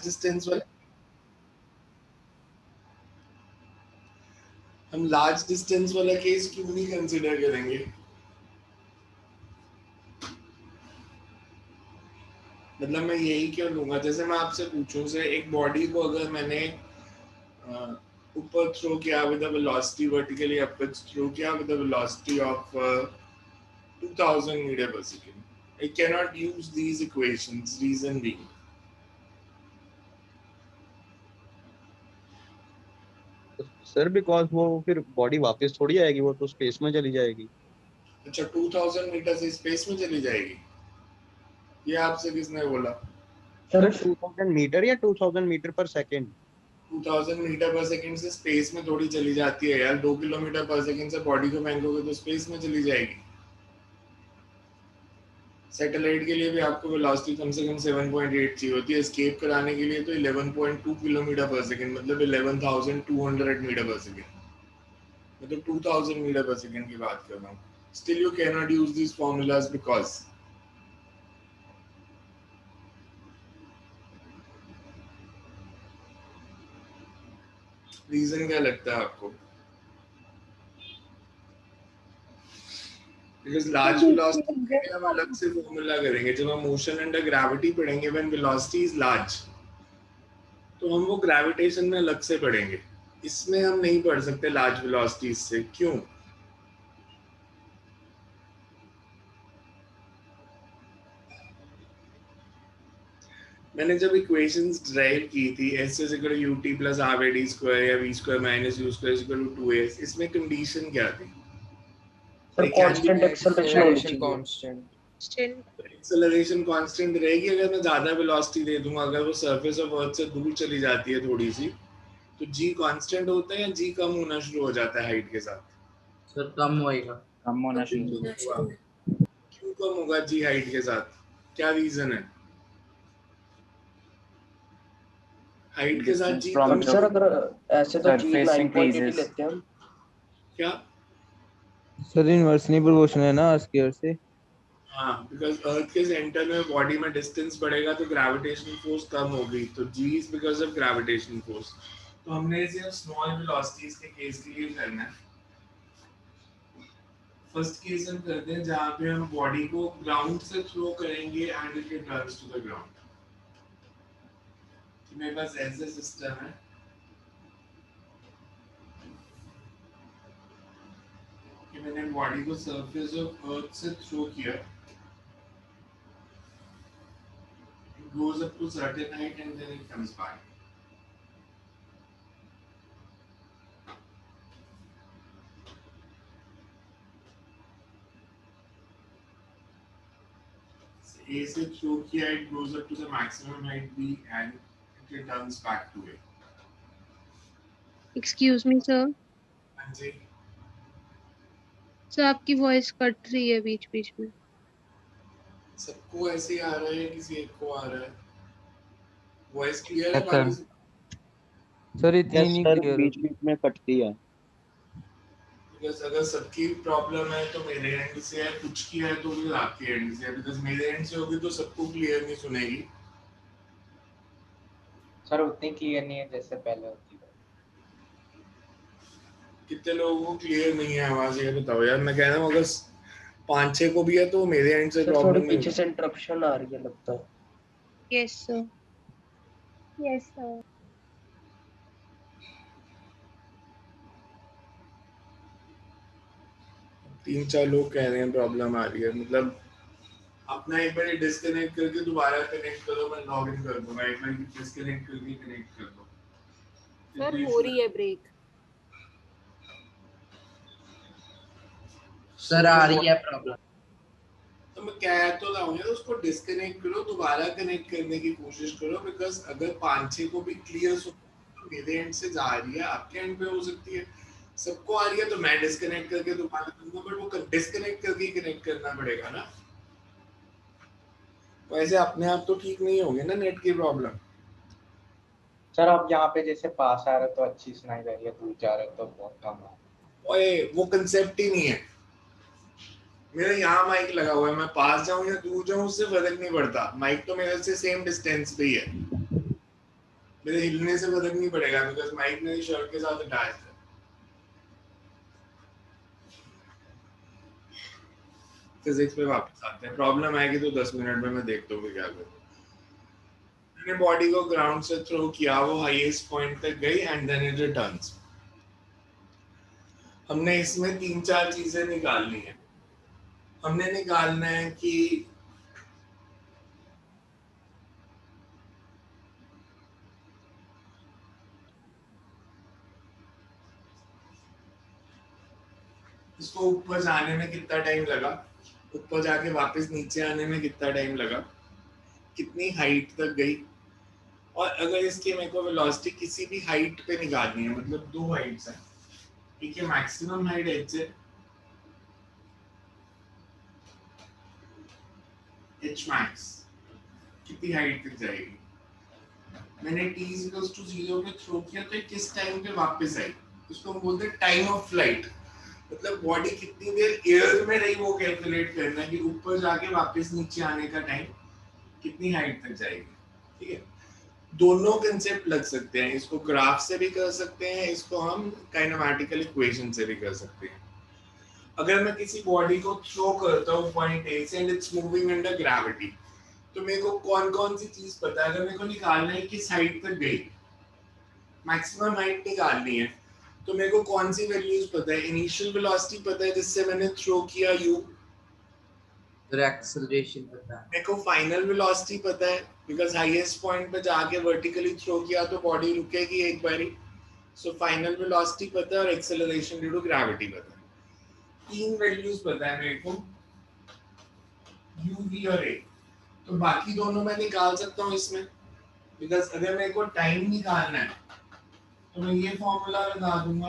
Distance वाला हम large distance वाला केस क्यों नहीं कंसिडर करेंगे? मतलब मैं यही क्यों लूंगा, जैसे मैं आपसे पूछूं से एक बॉडी को अगर मैंने ऊपर थ्रो किया with a velocity vertically upwards throw किया with a velocity of 2000 metre पर second, I cannot use these equations. Reason being, sir because वो फिर बॉडी वापस थोड़ी आएगी, वो तो स्पेस में चली जाएगी। अच्छा 2000 मीटर से स्पेस में चली जाएगी, ये आपसे किसने बोला? सर 2000 मीटर या 2000 मीटर पर सेकेंड? 2000 मीटर पर सेकंड से स्पेस में थोड़ी चली जाती है यार। 2 किलोमीटर पर सेकंड से बॉडी को फेंकोगे तो स्पेस में चली जाएगी। सैटेलाइट के लिए भी आपको वेलोसिटी कम से कम 7.8 चाहिए होती है, एस्केप कराने के लिए तो 11.2 किलोमीटर पर सेकंड, मतलब 11,200 मीटर पर सेकंड, मतलब 2000 मीटर पर सेकंड की बात कर रहा हूँ। Still you can not use this formulas because reason क्या लगता है आपको? बिकॉज लार्ज वेलोसिटी के लिए हम अलग से फॉर्मूला करेंगे। जब हम मोशन अंडर ग्रेविटी पढ़ेंगे व्हेन वेलोसिटी इज लार्ज, तो हम वो ग्रेविटेशन में अलग से पढ़ेंगे। इसमें हम नहीं पढ़ सकते लार्ज वेलोसिटीज से। क्यों? मैंने जब इक्वेशंस ड्राइव की थी s is equal to ut plus half ad square या v square minus u square is equal to 2as, इसमें कंडीशन क्या थी? सर कांस्टेंट एक्सेलरेशन होनी चाहिए। कांस्टेंट एक्सेलरेशन कांस्टेंट रहेगी अगर मैं ज्यादा वेलोसिटी दे दूंगा। अगर वो सरफेस ऑफ अर्थ से दूर चली जाती है थोड़ी सी, तो g कांस्टेंट होता है या g कम होना शुरू हो जाता है हाइट के साथ? सर कम होएगा। कम होना शुरू हुआ। क्यों कम होगा g हाइट के साथ? क्या रीजन है? हाइट के साथ g from come the sir अगर ऐसे तो जी surface 9.80 increases. लेते हैं हम। क्या? सर इनवर्सली प्रोपोर्शनल है ना स्क्वायर से। हाँ, बिकॉज अर्थ के सेंटर में बॉडी में डिस्टेंस बढ़ेगा तो ग्रेविटेशनल फोर्स कम होगी, तो g is because of gravitational force. तो हमने इसे स्मॉल वेलोसिटीज के केस के लिए करना है। फर्स्ट केस हम करते हैं जहाँ पे हम बॉडी को ग्राउंड से थ्रो करेंगे and it returns to the ground. मेरे पास ऐसे सिस्टम है, कि मैंने बॉडी को सरफेस ऑफ अर्थ से थ्रो किया, it goes up to certain height and then it comes back. A से थ्रो किया, it goes up to the maximum height B and it returns back to A. Excuse me sir, हाँ जी, sir आपकी voice cut रही है बीच बीच में। सबको ऐसे ही आ रहा है, किसी एक को आ रहा है? वॉइस क्लियर है Yes, बाकी? sir. सर इतनी नहीं सर क्लियर। बीच बीच में कटती है। बिकॉज अगर सबकी प्रॉब्लम है तो मेरे एंड से है, कुछ की है तो भी आपके एंड से है। बिकॉज मेरे एंड से होगी तो सबको क्लियर नहीं सुनेगी। सर उतनी क्लियर नहीं है जैसे पहले होती है। कितने लोगों को क्लियर नहीं है आवाज, ये बताओ यार। मैं कह रहा हूँ अगर 5-6 को भी है तो मेरे एंड से सर प्रॉब्लम थोड़ी नहीं पीछे से इंटरप्शन आ रही है लगता है। Yes sir. Yes sir. 3-4 लोग कह रहे हैं प्रॉब्लम आ रही है। मतलब अपना एक बार डिस्कनेक्ट करके दोबारा कनेक्ट करो, मैं लॉग इन कर दूंगा। एक बार डिस्कनेक्ट करके कनेक्ट कर दो। सर हो रही है ब्रेक। सर आ रही है प्रॉब्लम। तो मैं कह तो रहा हूँ यार, उसको डिस्कनेक्ट करो, दोबारा कनेक्ट करने की कोशिश करो। बिकॉज अगर 5-6 को भी क्लियर सुन तो मेरे एंड से जा रही है, आपके एंड पे हो सकती है। सबको आ रही है तो मैं डिस्कनेक्ट करके दोबारा करूंगा, बट वो डिस्कनेक्ट करके कनेक्ट करना पड़ेगा ना। वैसे अपने आप तो ठीक नहीं होगी ना नेट की प्रॉब्लम। सर अब यहाँ पे जैसे पास आ रहा है तो अच्छी सुनाई दे रही है, दूर जा रहा है तो बहुत कम है। ओए वो कंसेप्ट ही नहीं है। मेरा यहाँ माइक लगा हुआ है, मैं पास जाऊं या दूर जाऊं उससे फर्क नहीं पड़ता। माइक तो मेरे से सेम डिस्टेंस पे ही है। मेरे हिलने से फर्क नहीं पड़ेगा बिकॉज माइक मेरी शर्ट के साथ अटैच है। फिजिक्स पे वापस आते हैं। प्रॉब्लम आएगी तो 10 मिनट में मैं देखता हूँ कि क्या करूँ। मैंने बॉडी को ग्राउंड से थ्रो किया, वो हाईएस्ट पॉइंट तक गई एंड देन इट रिटर्न्स। हमने इसमें 3-4 चीजें निकालनी है। हमने निकालना है कि इसको ऊपर जाने में कितना टाइम लगा, ऊपर जाके वापस नीचे आने में कितना टाइम लगा, कितनी हाइट तक गई, और अगर इसकी मेरे को वेलोसिटी किसी भी हाइट पे निकालनी है, मतलब 2 हाइट्स हैं, ठीक है, मैक्सिमम हाइट h है, h max कितनी हाइट तक जाएगी। मैंने t इक्वल्स टू 0 पे थ्रो किया तो किस टाइम पे वापस आई, उसको हम बोलते हैं टाइम ऑफ फ्लाइट। मतलब बॉडी कितनी देर एयर में रही वो कैलकुलेट करना है कि ऊपर जाके वापस नीचे आने का टाइम कितनी हाइट तक जाएगी। ठीक है, दोनों कंसेप्ट लग सकते हैं, इसको ग्राफ से भी कर सकते हैं, इसको हम काइनेमैटिकल इक्वेशन से भी कर सकते हैं। अगर मैं किसी बॉडी को थ्रो करता हूँ पॉइंट ए से and it's moving under gravity, तो मेरे को कौन कौन सी चीज पता है। अगर मेरे को निकालना है किस हाइट तक गई, मैक्सिमम हाइट निकालनी है, तो मेरे को कौन सी वैल्यूज पता है। इनिशियल वेलोसिटी पता है जिससे मैंने थ्रो किया u, फिर एक्सेलरेशन पता है। मेरे को फाइनल वेलोसिटी पता है बिकॉज हाईएस्ट पॉइंट पे जाके वर्टिकली थ्रो किया तो बॉडी रुकेगी एक बारी, सो फाइनल वेलोसिटी पता है और एक्सेलरेशन ड्यू टू ग्रेविटी पता है। 3 वैल्यूज पता है मेरे को, u, v और a, तो बाकी दोनों मैं निकाल सकता हूँ इसमें। बिकॉज अगर मेरे को टाइम निकालना है तो मैं ये फॉर्मूला लगा दूंगा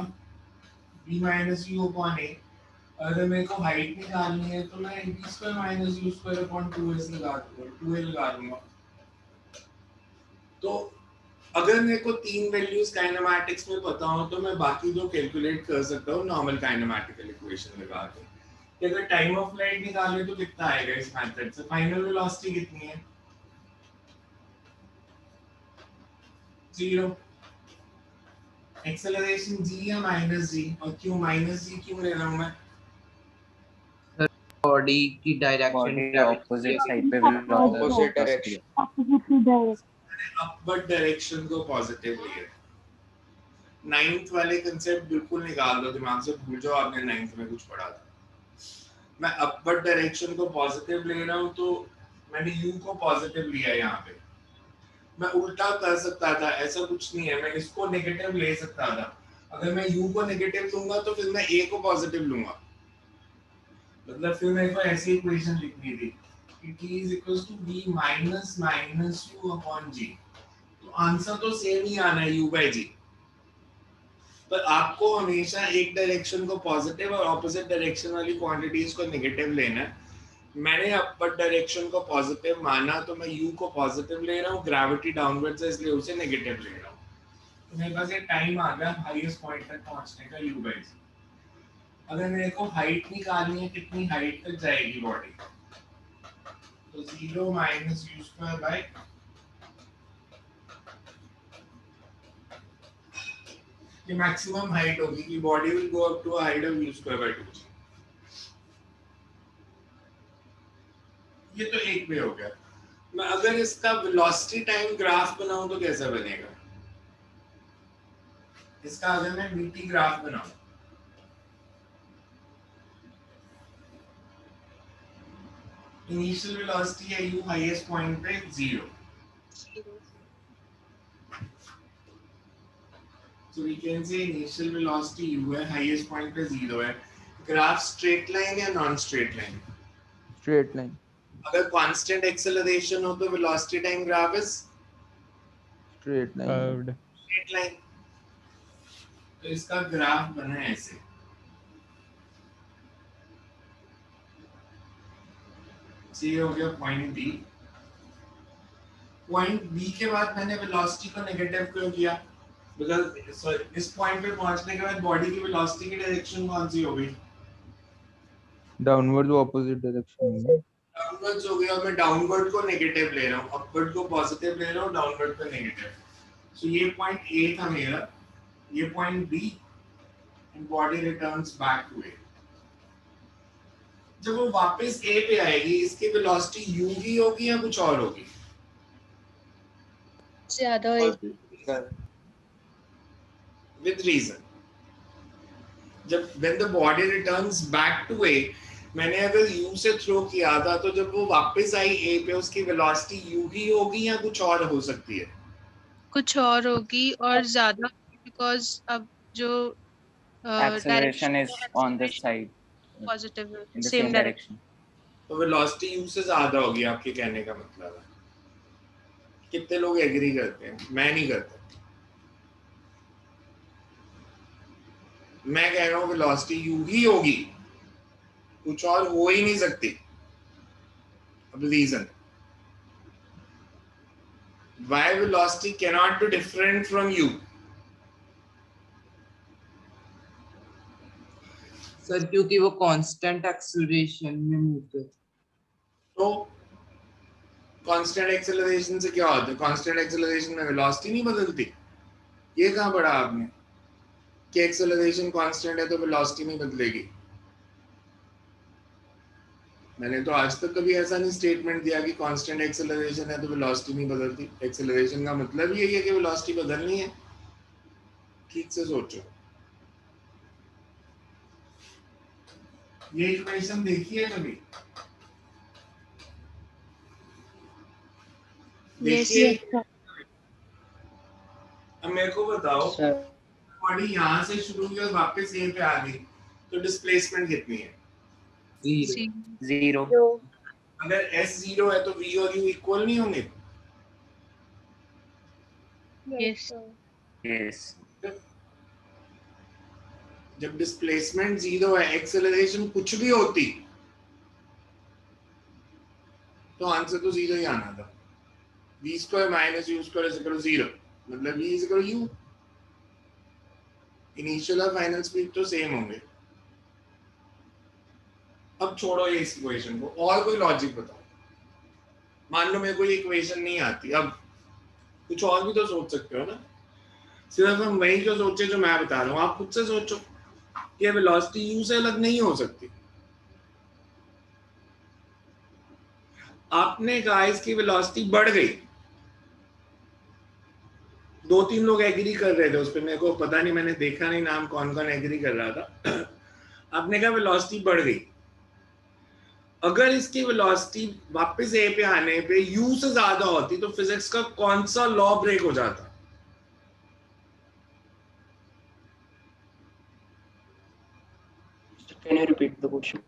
v माइनस यू अपॉन ए। अगर मेरे को हाइट निकालनी है तो मैं v square minus you square upon 2s लगा दूंगा, 2a लगा दूंगा। तो अगर मेरे को 3 वैल्यूज काइनेमैटिक्स में पता हो तो मैं बाकी दो कैलकुलेट कर सकता हूँ नॉर्मल काइनेमैटिकल इक्वेशन लगा के। कि अगर टाइम ऑफ फ्लाइट निकाले तो कितना आएगा इस मेथड से, फाइनल वेलोसिटी कितनी है 0, एक्सेलरेशन g या माइनस g, और क्यों माइनस g क्यों ले रहा हूं मैं, बॉडी की डायरेक्शन बॉडी ऑपोजिट साइड पे ऑपोजिट डायरेक्शन, अपवर्ड डायरेक्शन को पॉजिटिव ले रहे। 9th वाले कंसेप्ट बिल्कुल निकाल दो दिमाग से, भूल जाओ आपने 9th में कुछ पढ़ा था। मैं अपवर्ड डायरेक्शन को पॉजिटिव ले रहा हूं तो मैंने u को पॉजिटिव लिया यहाँ पे। मैं उल्टा कर सकता था, ऐसा कुछ नहीं है, मैं इसको नेगेटिव ले सकता था। अगर मैं u को नेगेटिव लूंगा तो फिर मैं a को पॉजिटिव लूंगा। मतलब फिर मेरे को ऐसी इक्वेशन लिखनी थी कि t is equals to v minus minus u upon g। तो आंसर तो सेम ही आना है u by g, पर आपको हमेशा एक डायरेक्शन को पॉजिटिव और ऑपोजिट डायरेक्शन वाली क्वांटिटीज को नेगेटिव लेना है। मैंने अपवर्ड डायरेक्शन को पॉजिटिव माना तो मैं u को पॉजिटिव ले रहा हूँ, ग्रेविटी डाउनवर्ड है इसलिए उसे नेगेटिव ले रहा हूँ। तो मेरे पास ये टाइम आ गया हाईएस्ट पॉइंट तक पहुंचने का u by g। अगर मेरे को हाइट निकालनी है कितनी हाइट तक जाएगी बॉडी, तो 0 माइनस u स्क्वायर बाय ये मैक्सिमम हाइट होगी कि body will go up to a height of u square by 2g। ये तो एक वे हो गया। मैं अगर इसका वेलोसिटी टाइम ग्राफ बनाऊं तो कैसा बनेगा, इसका अगर मैं vt ग्राफ बनाऊं, इनिशियल वेलोसिटी है u, हाईएस्ट पॉइंट पे 0, so we can say initial velocity u है, highest point पे 0 है। ग्राफ स्ट्रेट लाइन या non straight line, straight line, अगर कांस्टेंट एक्सेलरेशन हो तो velocity time graph is straight line, straight line. तो इसका ग्राफ बना है ऐसे, ये हो गया पॉइंट बी। पॉइंट बी के बाद मैंने वेलोसिटी को नेगेटिव क्यों किया, बिकॉज़ इस पॉइंट पे पहुंचने के बाद बॉडी की वेलोसिटी की डायरेक्शन कौन सी हो गई, डाउनवर्ड ऑपोजिट डायरेक्शन में, डाउनवर्ड्स हो गया। और मैं डाउनवर्ड को नेगेटिव ले रहा हूँ, अपवर्ड को पॉजिटिव ले रहा हूँ, डाउनवर्ड को नेगेटिव। So ये पॉइंट ए था मेरा, ये point B, and body returns back to A. जब वो वापस ए पे आएगी, इसकी वेलोसिटी यू ही होगी या कुछ और होगी? ज्यादा होगी। With reason. जब when the body returns back to A, मैंने अगर U से थ्रो किया था तो जब वो वापस आई A पे उसकी वेलोसिटी U ही होगी या कुछ और हो सकती है? कुछ और होगी और ज्यादा, बिकॉज अब जो Acceleration is on this side, positive है, in the same same direction. direction. तो वेलोसिटी U से ज्यादा होगी, आपके कहने का मतलब है। कितने लोग एग्री करते हैं? मैं नहीं करता। मैं कह रहा हूँ वेलोसिटी U ही होगी, कुछ और हो ही नहीं सकती। अब reason, why velocity cannot be different from U? Sir क्योंकि वो कांस्टेंट एक्सेलरेशन में मूव कर। तो कांस्टेंट एक्सेलरेशन से क्या होता है? कांस्टेंट एक्सेलरेशन में वेलोसिटी नहीं बदलती। ये कहाँ पढ़ा आपने कि एक्सेलरेशन कांस्टेंट है तो वेलोसिटी नहीं बदलेगी? मैंने तो आज तक कभी ऐसा नहीं स्टेटमेंट दिया कि कांस्टेंट एक्सेलरेशन है तो वेलोसिटी नहीं बदलती। एक्सेलरेशन का मतलब यही है कि वेलोसिटी बदलनी है। ठीक से सोचो। ये इक्वेशन देखिए कभी, देखिए। अब मेरे को बताओ, बॉडी यहाँ से शुरू हुई और वापस ए पे आ गई तो डिस्प्लेसमेंट कितनी है? 0. अगर s 0 है तो v और u इक्वल नहीं होंगे? यस। Yes. जब डिस्प्लेसमेंट 0 है, एक्सेलरेशन कुछ भी होती तो आंसर तो 0 ही आना था। v square minus u square is equal to 0, मतलब v is equal to u। Initial और फाइनल स्पीड तो सेम होंगे। अब छोड़ो ये इस इक्वेशन को, और कोई लॉजिक बताओ। मान लो मेरे को ये इक्वेशन नहीं आती, अब कुछ और भी तो सोच सकते हो ना। सिर्फ हम वही जो सोचे जो मैं बता रहा हूँ, आप खुद से सोचो कि वेलोसिटी u से अलग नहीं हो सकती। आपने कहा इसकी वेलोसिटी बढ़ गई, 2-3 लोग एग्री कर रहे थे उस पर, मेरे को पता नहीं, मैंने देखा नहीं नाम कौन कौन एग्री कर रहा था। आपने कहा वेलोसिटी बढ़ गई। अगर इसकी वेलोसिटी वापस ए पे आने पे u से ज्यादा होती तो फिजिक्स का कौन सा लॉ ब्रेक हो जाता? Can you repeat the question?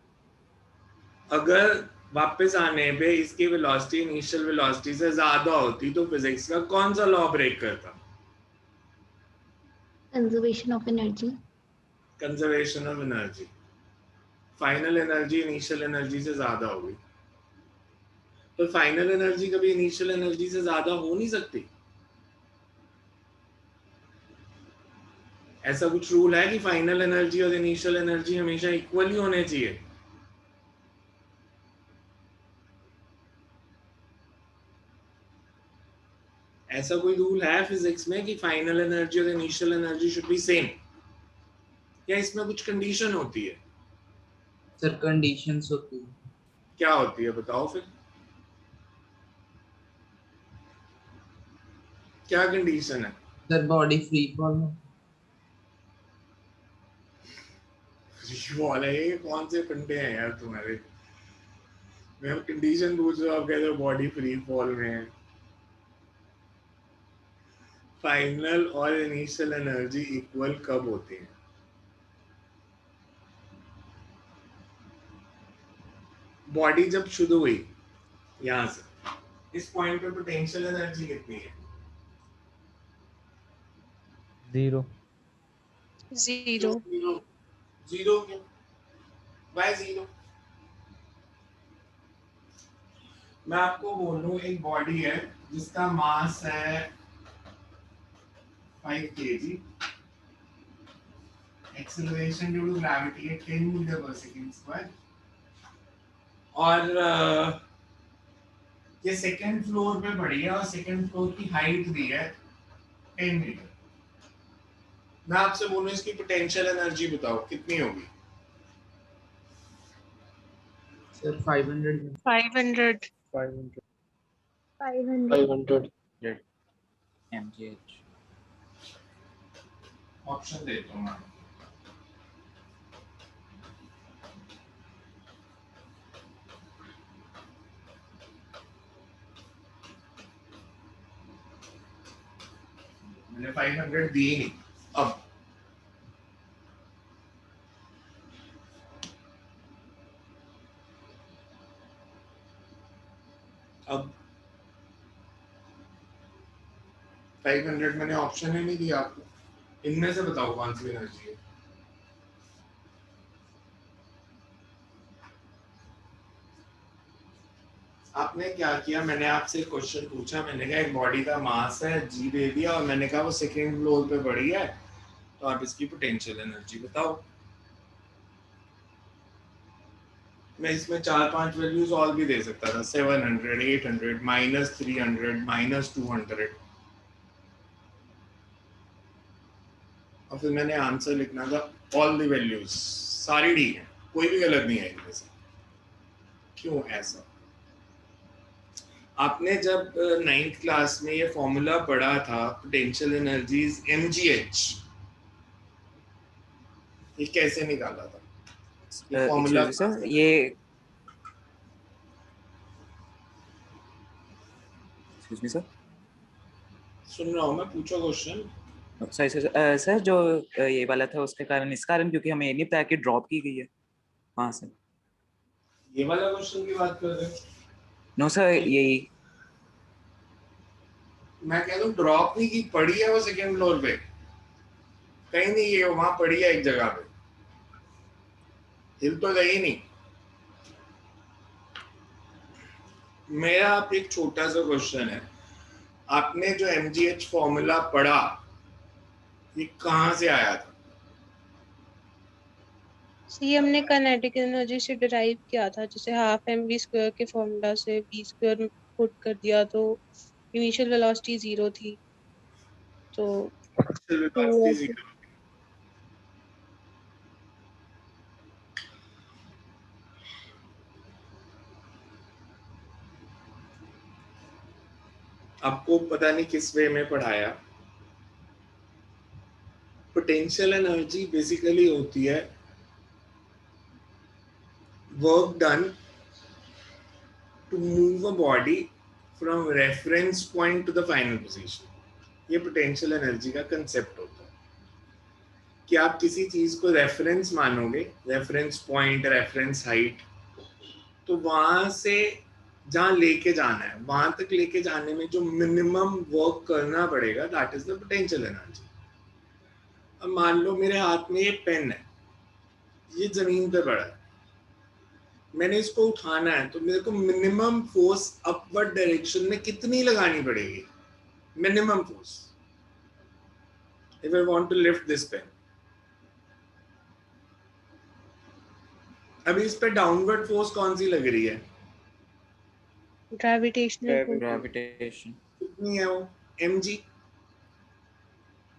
अगर वापस आने पे इसकी वेलोसिटी इनिशियल वेलोसिटी से ज्यादा होती तो फिजिक्स का कौन सा लॉ ब्रेक करता? Conservation of energy. Conservation of energy. Final energy initial energy से ज्यादा होगी, तो फाइनल एनर्जी कभी इनिशियल एनर्जी से ज्यादा हो नहीं सकती। ऐसा कुछ रूल है कि फाइनल एनर्जी और इनिशियल एनर्जी हमेशा इक्वल ही होने चाहिए? ऐसा कोई रूल है फिजिक्स में कि फाइनल एनर्जी और initial energy should be same, या इसमें कुछ कंडीशन होती है? सर कंडीशंस होती है। क्या होती है बताओ फिर, क्या कंडीशन है? सर बॉडी फ्री फॉल में। फ्री है, कौन से पंडे हैं यार तुम्हारे? मैं कंडीशन पूछ रहा हूँ, आप कह रहे हो बॉडी फ्री फॉल में है। फाइनल और इनिशियल एनर्जी इक्वल कब होती है? बॉडी जब शुरू हुई यहां से, इस पॉइंट पे पोटेंशियल एनर्जी कितनी है? 0 0 0 क्यों? Why 0? मैं आपको बोलूं, एक बॉडी है जिसका मास है 5 kg, acceleration due to gravity है 10 मीटर पर सेकंड स्क्वायर, और ये सेकंड फ्लोर पे पड़ी है और सेकंड फ्लोर की हाइट दी है 10 मीटर। मैं आपसे बोलूं इसकी पोटेंशियल एनर्जी बताओ कितनी होगी? Sir 500 500 500 500 500 mgh. ऑप्शन देता हूँ मैं। मैंने 500 दिए नहीं। अब 500 मैंने ऑप्शन ही नहीं दिया आपको। इनमें से बताओ कौन सी एनर्जी है? आपने क्या किया, मैंने आपसे क्वेश्चन पूछा, मैंने कहा एक बॉडी का मास है जी दे दिया और मैंने कहा वो सेकेंड फ्लोर पे पड़ी है, तो आप इसकी पोटेंशियल एनर्जी बताओ। मैं इसमें 4-5 वैल्यूज और भी दे सकता था, 700, 800, -300, -200, और फिर मैंने आंसर लिखना था ऑल द वैल्यूज, सारी डी है, कोई भी गलत नहीं है इनमें से। क्यों ऐसा? आपने जब 9th क्लास में ये फॉर्मूला पढ़ा था पोटेंशियल एनर्जीज mgh, ये कैसे निकाला था? ये फॉर्मूला सर ये एक्सक्यूज मी सर, सुन रहा हूँ मैं, पूछो क्वेश्चन। सॉरी सर, सर जो ये वाला था उसके कारण, इस कारण क्योंकि हमें ये नहीं पता कि ड्रॉप की गई है वहाँ से। ये वाला क्वेश्चन की बात कर रहे हो? नो सर, यही मैं कह दूं ड्रॉप नहीं की, पड़ी है वो सेकंड फ्लोर पे, कहीं नहीं, ये वहां पड़ी है एक जगह पे, हिल तो गई नहीं। मेरा आप एक छोटा सा क्वेश्चन है, आपने जो mgh फॉर्मूला पढ़ा ये कहाँ से आया था? ये हमने काइनेटिक एनर्जी से डिराइव किया था, जैसे हाफ mv² के फॉर्मूला से v² पुट कर दिया तो इनिशियल वेलोसिटी 0 थी, तो आपको पता नहीं किस वे में पढ़ाया। पोटेंशियल एनर्जी बेसिकली होती है work done to move a body from reference point to the final position. ये पोटेंशियल एनर्जी का कंसेप्ट होता है कि आप किसी चीज को रेफरेंस मानोगे, रेफरेंस पॉइंट, रेफरेंस हाइट, तो वहां से जहां लेके जाना है, वहां तक लेके जाने में जो मिनिमम वर्क करना पड़ेगा, that is the potential energy. अब मान लो मेरे हाथ में ये पेन है, ये जमीन पे पड़ा है, मैंने इसको उठाना है, तो मेरे को मिनिमम फोर्स अपवर्ड डायरेक्शन में कितनी लगानी पड़ेगी? Minimum force if I want to lift this pen. अभी इस पे डाउनवर्ड फोर्स कौन सी लग रही है? ग्रेविटेशनल। ग्रेविटेशन। कितनी है वो? mg।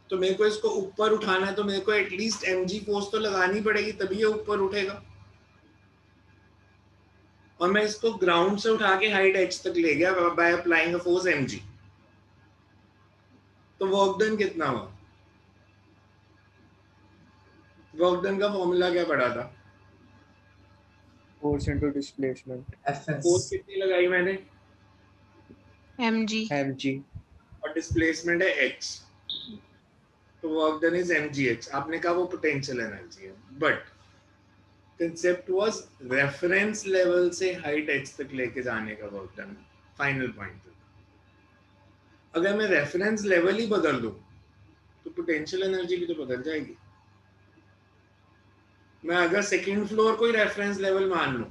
तो मेरे को इसको ऊपर उठाना है, तो मेरे को एटलीस्ट mg फोर्स तो लगानी पड़ेगी, तभी ये ऊपर उठेगा। और मैं इसको ग्राउंड से उठा के हाइट h तक ले गया by applying a force mg, तो वर्क डन कितना हुआ? वर्क डन का फॉर्मूला क्या पढ़ा था? फोर्स इनटू डिस्प्लेसमेंट, फोर्स कितनी लगाई मैंने? mg mg, और डिस्प्लेसमेंट है h, तो वर्क डन इज mgh। आपने कहा वो पोटेंशियल एनर्जी है, but concept was reference level से हाइट h तक लेके जाने का वर्क डन, फाइनल पॉइंट तक। अगर मैं रेफरेंस लेवल ही बदल दूं तो पोटेंशियल एनर्जी भी तो बदल जाएगी। मैं अगर सेकंड फ्लोर को ही रेफरेंस लेवल मान लूं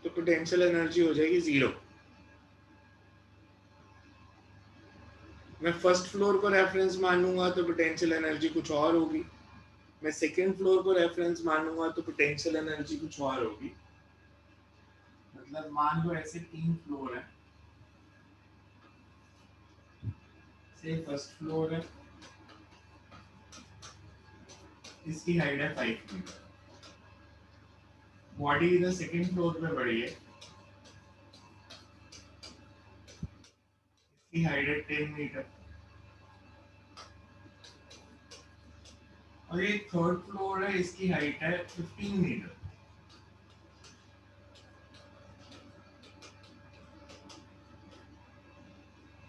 तो पोटेंशियल एनर्जी हो जाएगी 0। मैं फर्स्ट फ्लोर को रेफरेंस मानूंगा तो पोटेंशियल एनर्जी कुछ और होगी, मैं सेकंड फ्लोर को रेफरेंस मानूंगा तो पोटेंशियल एनर्जी कुछ और होगी। मतलब मान लो ऐसे 3 फ्लोर है, से फर्स्ट फ्लोर है, इसकी हाइट है 5 मीटर, बॉडी इधर सेकंड फ्लोर पे पड़ी है, इसकी हाइट है 10 मीटर, और ये थर्ड फ्लोर है, इसकी हाइट है 15 मीटर।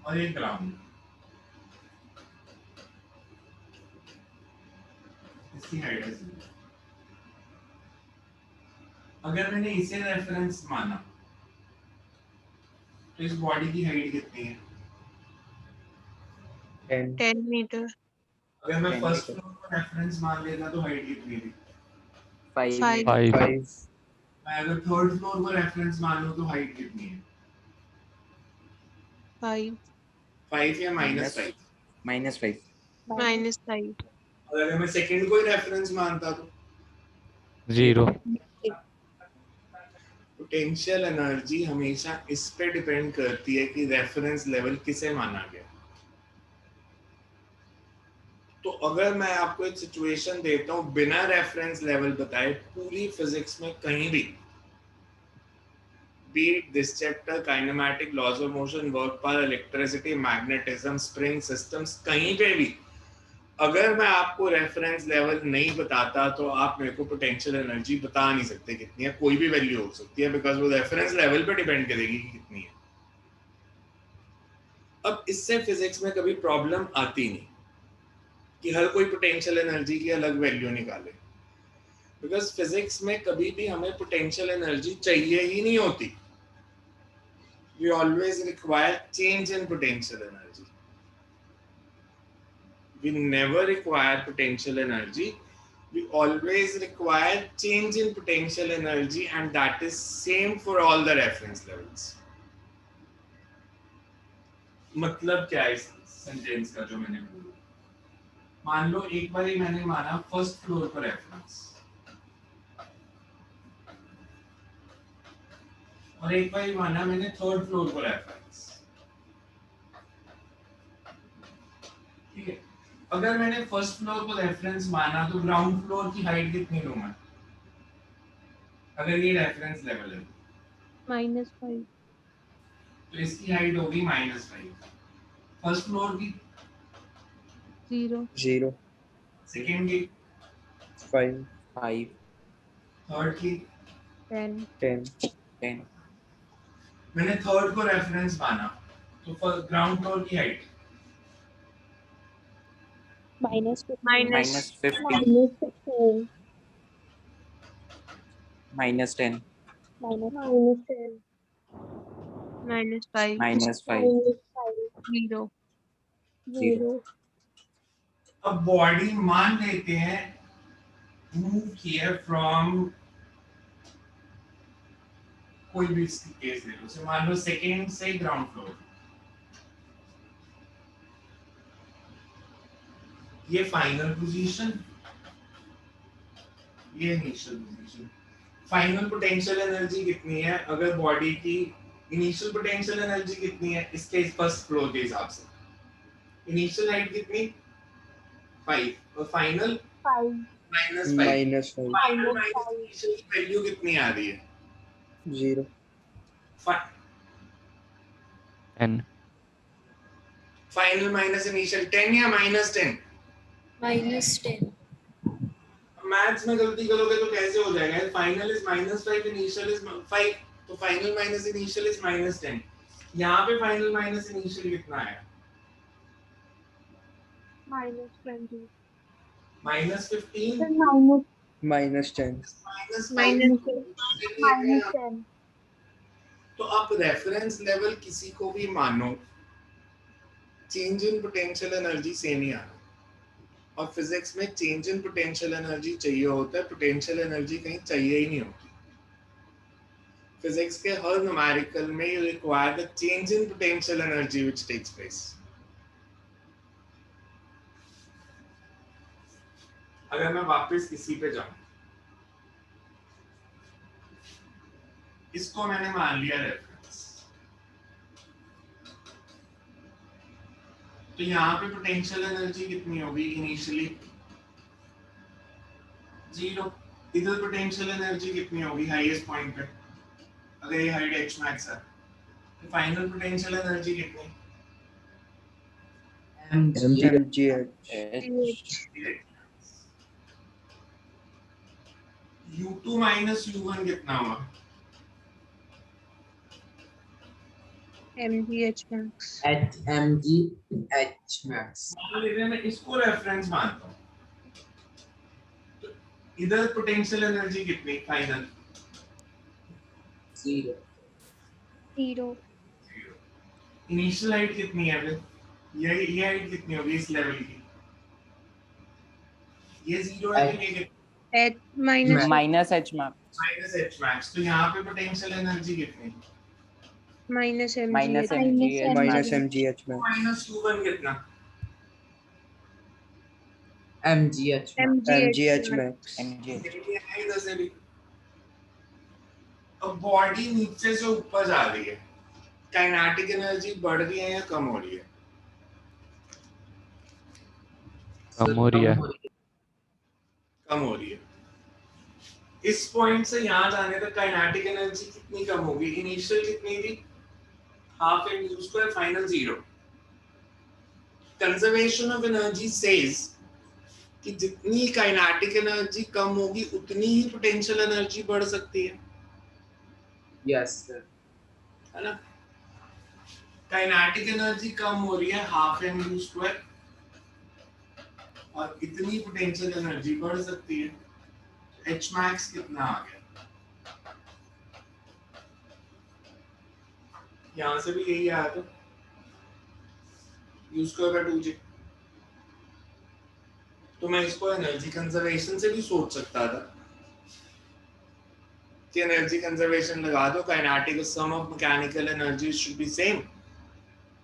और ये ग्राउंड, इसकी हाइट है 0। अगर मैंने इसे रेफरेंस माना तो इस बॉडी की हाइट कितनी है? 10 मीटर। अगर मैं 10 फर्स्ट मीटर। फ्लोर को रेफरेंस मान लेता तो हाइट कितनी थी? 5 5 5 मैं अगर थर्ड फ्लोर को रेफरेंस मान लूं तो हाइट कितनी है? 5 5 या -5? -5 -5 और अगर मैं सेकंड को ही रेफरेंस मानता तो 0 पोटेंशियल एनर्जी हमेशा इस पे डिपेंड करती है कि रेफरेंस लेवल किसे माना गया। तो अगर मैं आपको एक सिचुएशन देता हूं बिना रेफरेंस लेवल बताए, पूरी फिजिक्स में कहीं भी, be it this chapter, kinematic, laws of motion, work power, electricity, magnetism, spring systems, कहीं पे भी अगर मैं आपको रेफरेंस लेवल नहीं बताता तो आप मेरे को पोटेंशियल एनर्जी बता नहीं सकते कितनी है, कोई भी वैल्यू हो सकती है, बिकॉज वो रेफरेंस लेवल पे डिपेंड करेगी कि कितनी है। अब इससे फिजिक्स में कभी प्रॉब्लम आती नहीं कि हर कोई पोटेंशियल एनर्जी की अलग वैल्यू निकाले, बिकॉज फिजिक्स में कभी भी हमें पोटेंशियल एनर्जी चाहिए ही नहीं होती। We always require change in potential energy. We never require potential energy. We always require change in potential energy, and that is same for all the reference levels. मतलब क्या है इस सेंटेंस का जो मैंने बोला? मान लो एक बार ही मैंने माना फर्स्ट फ्लोर पर रेफरेंस, और एक बार ही माना मैंने थर्ड फ्लोर पर रेफरेंस। ठीक है, अगर मैंने फर्स्ट फ्लोर को रेफरेंस माना तो ग्राउंड फ्लोर की हाइट कितनी लूं मैं, अगर ये रेफरेंस लेवल है -5 तो इसकी हाइट होगी -5। फर्स्ट फ्लोर की 0 सेकंड की 5 थर्ड की 10 10 मैंने थर्ड को रेफरेंस माना तो ग्राउंड फ्लोर की हाइट -15 -15 -15 -10 -10 -5 -5 0 0 अब बॉडी मान लेते हैं मूव किया फ्रॉम, कोई भी केस ले लो, से मान लो सेकंड से ग्राउंड फ्लोर, ये फाइनल पोजीशन, ये initial position. Final potential energy कितनी है? अगर बॉडी की इनिशियल पोटेंशियल एनर्जी कितनी है इसके फर्स्ट फ्लोर के हिसाब से, इनिशियल हाइट कितनी 5 और फाइनल -5। फाइनल माइनस इनिशियल की वैल्यू कितनी आ रही है? 0 10 फाइनल माइनस इनिशियल 10 या -10? -10 मैथ्स में गलती करोगे तो कैसे हो जाएगा? फाइनल इज -5, इनिशियल इज 5, तो फाइनल माइनस इनिशियल इज -10। यहाँ पे फाइनल माइनस इनिशियल कितना आया? -20 -15 -10 -10 तो आप रेफरेंस लेवल किसी को भी मानो, change in potential energy same ही आना। और फिजिक्स में चेंज इन पोटेंशियल एनर्जी चाहिए होता है, पोटेंशियल एनर्जी कहीं चाहिए ही नहीं होती। फिजिक्स के हर न्यूमेरिकल में you require the change in potential energy which takes place. अगर मैं वापस इसी पे जाऊं, इसको मैंने मान लिया रेफरेंस, तो यहाँ पे पोटेंशियल एनर्जी कितनी होगी इनिशियली? 0। इधर पोटेंशियल एनर्जी कितनी होगी हाईएस्ट पॉइंट पे, अगर ये हाइट h max है, तो फाइनल पोटेंशियल एनर्जी कितनी? U2 माइनस U1 कितना हुआ? mgh max. mg h max. मैं इसको रेफरेंस मानता हूँ। तो इधर पोटेंशियल एनर्जी कितनी फाइनल? 0. 0. इनिशियल हाइट कितनी है फिर? ये हाइट कितनी होगी इस लेवल की? ये 0 है तो ये कितनी? h minus माइनस एच मैप माइनस h max। तो यहाँ पे पोटेंशियल एनर्जी कितनी? minus mgh. Minus M G H minus मैप mgh में माइनस U1 कितना? mg h max. mgh max M G H ये है इधर से भी। अब बॉडी नीचे से ऊपर जा रही है, काइनेटिक एनर्जी बढ़ रही है या कम हो रही है? कम हो रही है। कम हो रही है। इस पॉइंट से यहाँ जाने तक काइनेटिक एनर्जी कितनी कम होगी? इनिशियल कितनी थी? Half mv square, final 0। Conservation of energy says कि जितनी काइनेटिक एनर्जी कम होगी उतनी ही पोटेंशियल एनर्जी बढ़ सकती है, Yes, sir. है ना? काइनेटिक एनर्जी कम हो रही है हाफ mv स्क्वायर, और इतनी पोटेंशियल एनर्जी बढ़ सकती है। h max कितना आ गया? यहाँ से भी यही आया था, u स्क्वायर बाय 2j। तो मैं इसको एनर्जी कंजर्वेशन से भी सोच सकता था कि एनर्जी कंजर्वेशन लगा दो, kinetic sum of mechanical energy should be same.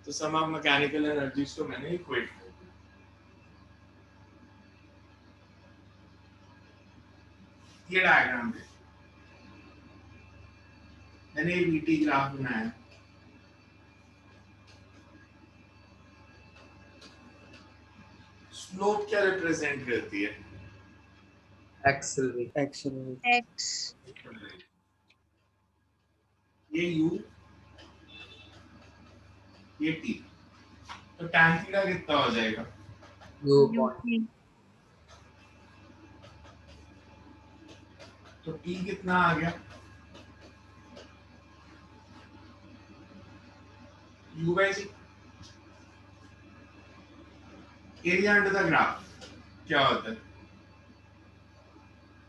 तो सम ऑफ मैकेनिकल एनर्जीज को मैंने इक्वेट कर दिया। ये डायग्राम है, मैंने ये VT ग्राफ बनाया। स्लोप क्या रिप्रेजेंट करती है? Accelerate. x ये U, ये T। तो tan थीटा कितना हो जाएगा? U point. तो T कितना आ गया? U by G। Area under the graph क्या होता है?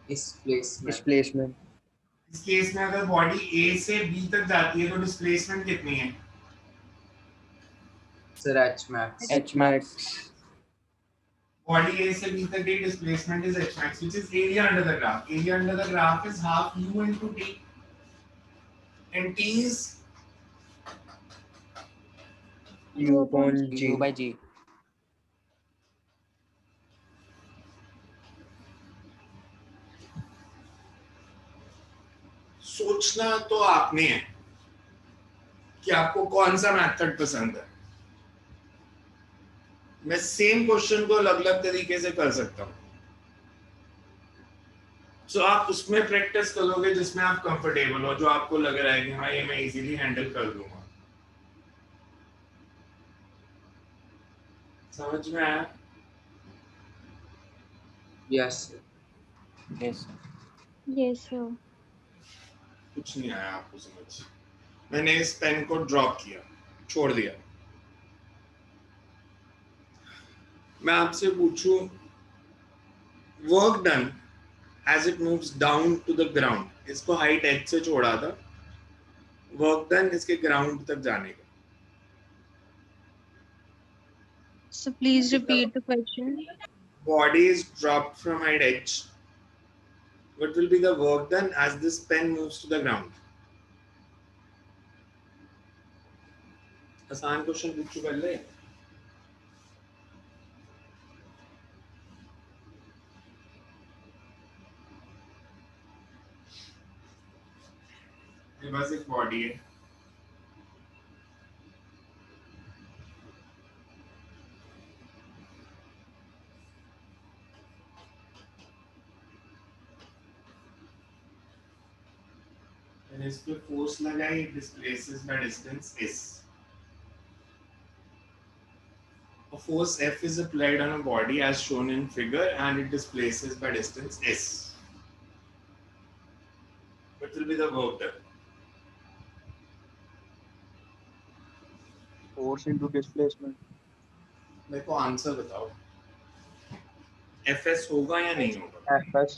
Displacement. डिस्प्लेसमेंट इस केस में अगर बॉडी A से B तक जाती है तो डिस्प्लेसमेंट कितनी है? Sir, h max. h max Body A से B तक की displacement is h max, which is area under the graph. Area under the graph is half U into T, and T is u upon g u by g. सोचना तो आपने है कि आपको कौन सा मेथड पसंद है। मैं सेम क्वेश्चन को अलग अलग तरीके से कर सकता हूँ, तो आप उसमें प्रैक्टिस करोगे जिसमें आप कंफर्टेबल हो, जो आपको लग रहा है कि हाँ ये मैं इजीली हैंडल कर लूंगा। समझ में आया? Yes, sir. Yes Yes, sir. कुछ नहीं आया आपको समझ? मैंने इस पेन को ड्रॉप किया, छोड़ दिया। मैं आपसे पूछूं, work done as it moves down to the ground, इसको हाइट h से छोड़ा था, वर्क डन इसके ग्राउंड तक जाने का। So please repeat the question. Body is dropped from height h. What will be the work done as this pen moves to the ground? आसान question पूछो पहले। ये बस एक बॉडी है, इस पे फोर्स लगाई, it displaces by distance s. A force F is applied on a body as shown in figure and it displaces by distance s. What will be the work done? Force into displacement. मेरे को answer बताओ, Fs होगा या नहीं होगा? Fs.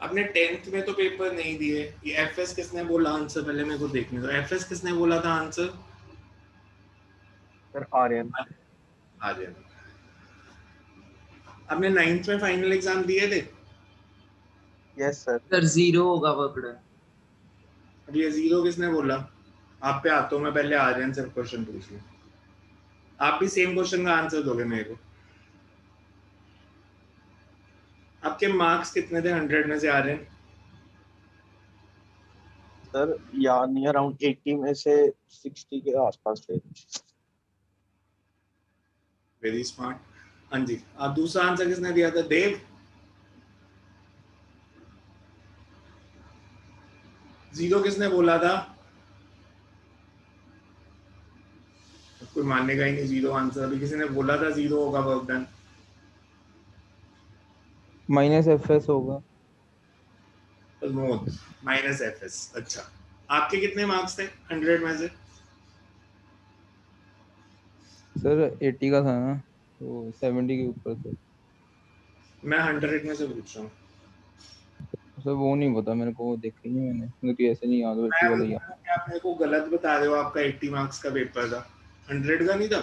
आपने 10th में तो पेपर नहीं दिए, ये Fs किसने बोला आंसर? पहले मेरे को देखने दो, Fs किसने बोला था आंसर? सर आर्यन. आर्यन. आपने 9th में फाइनल एग्जाम दिए थे? Yes sir. सर 0 होगा वर्क डन। अब ये 0 किसने बोला? आप पे आता हूँ मैं, पहले आर्यन से क्वेश्चन पूछ लूं। आप भी सेम क्वेश्चन का आंसर दोगे मेरे को। आपके मार्क्स कितने थे 100 में से आर्यन? सर यानी अराउंड 80 में से 60 के आसपास थे. Very smart. हाँ जी, आप दूसरा आंसर किसने दिया था? देव। जीरो किसने बोला था? कोई मानने का ही नहीं, 0 आंसर। अभी किसी ने बोला था 0 होगा वर्क डन। -fs होगा। प्रमोद -fs। अच्छा, आपके कितने मार्क्स थे 100 में से? सर 80 का था ना, तो 70 के ऊपर थे। मैं 100 में से पूछ रहा हूँ। सर वो नहीं पता मेरे को, वो देखा ही नहीं मैंने, मुझे ऐसे नहीं याद, 80 वाला याद। आप मेरे को गलत बता रहे हो, आपका 80 मार्क्स का पेपर था, 100 का नहीं था।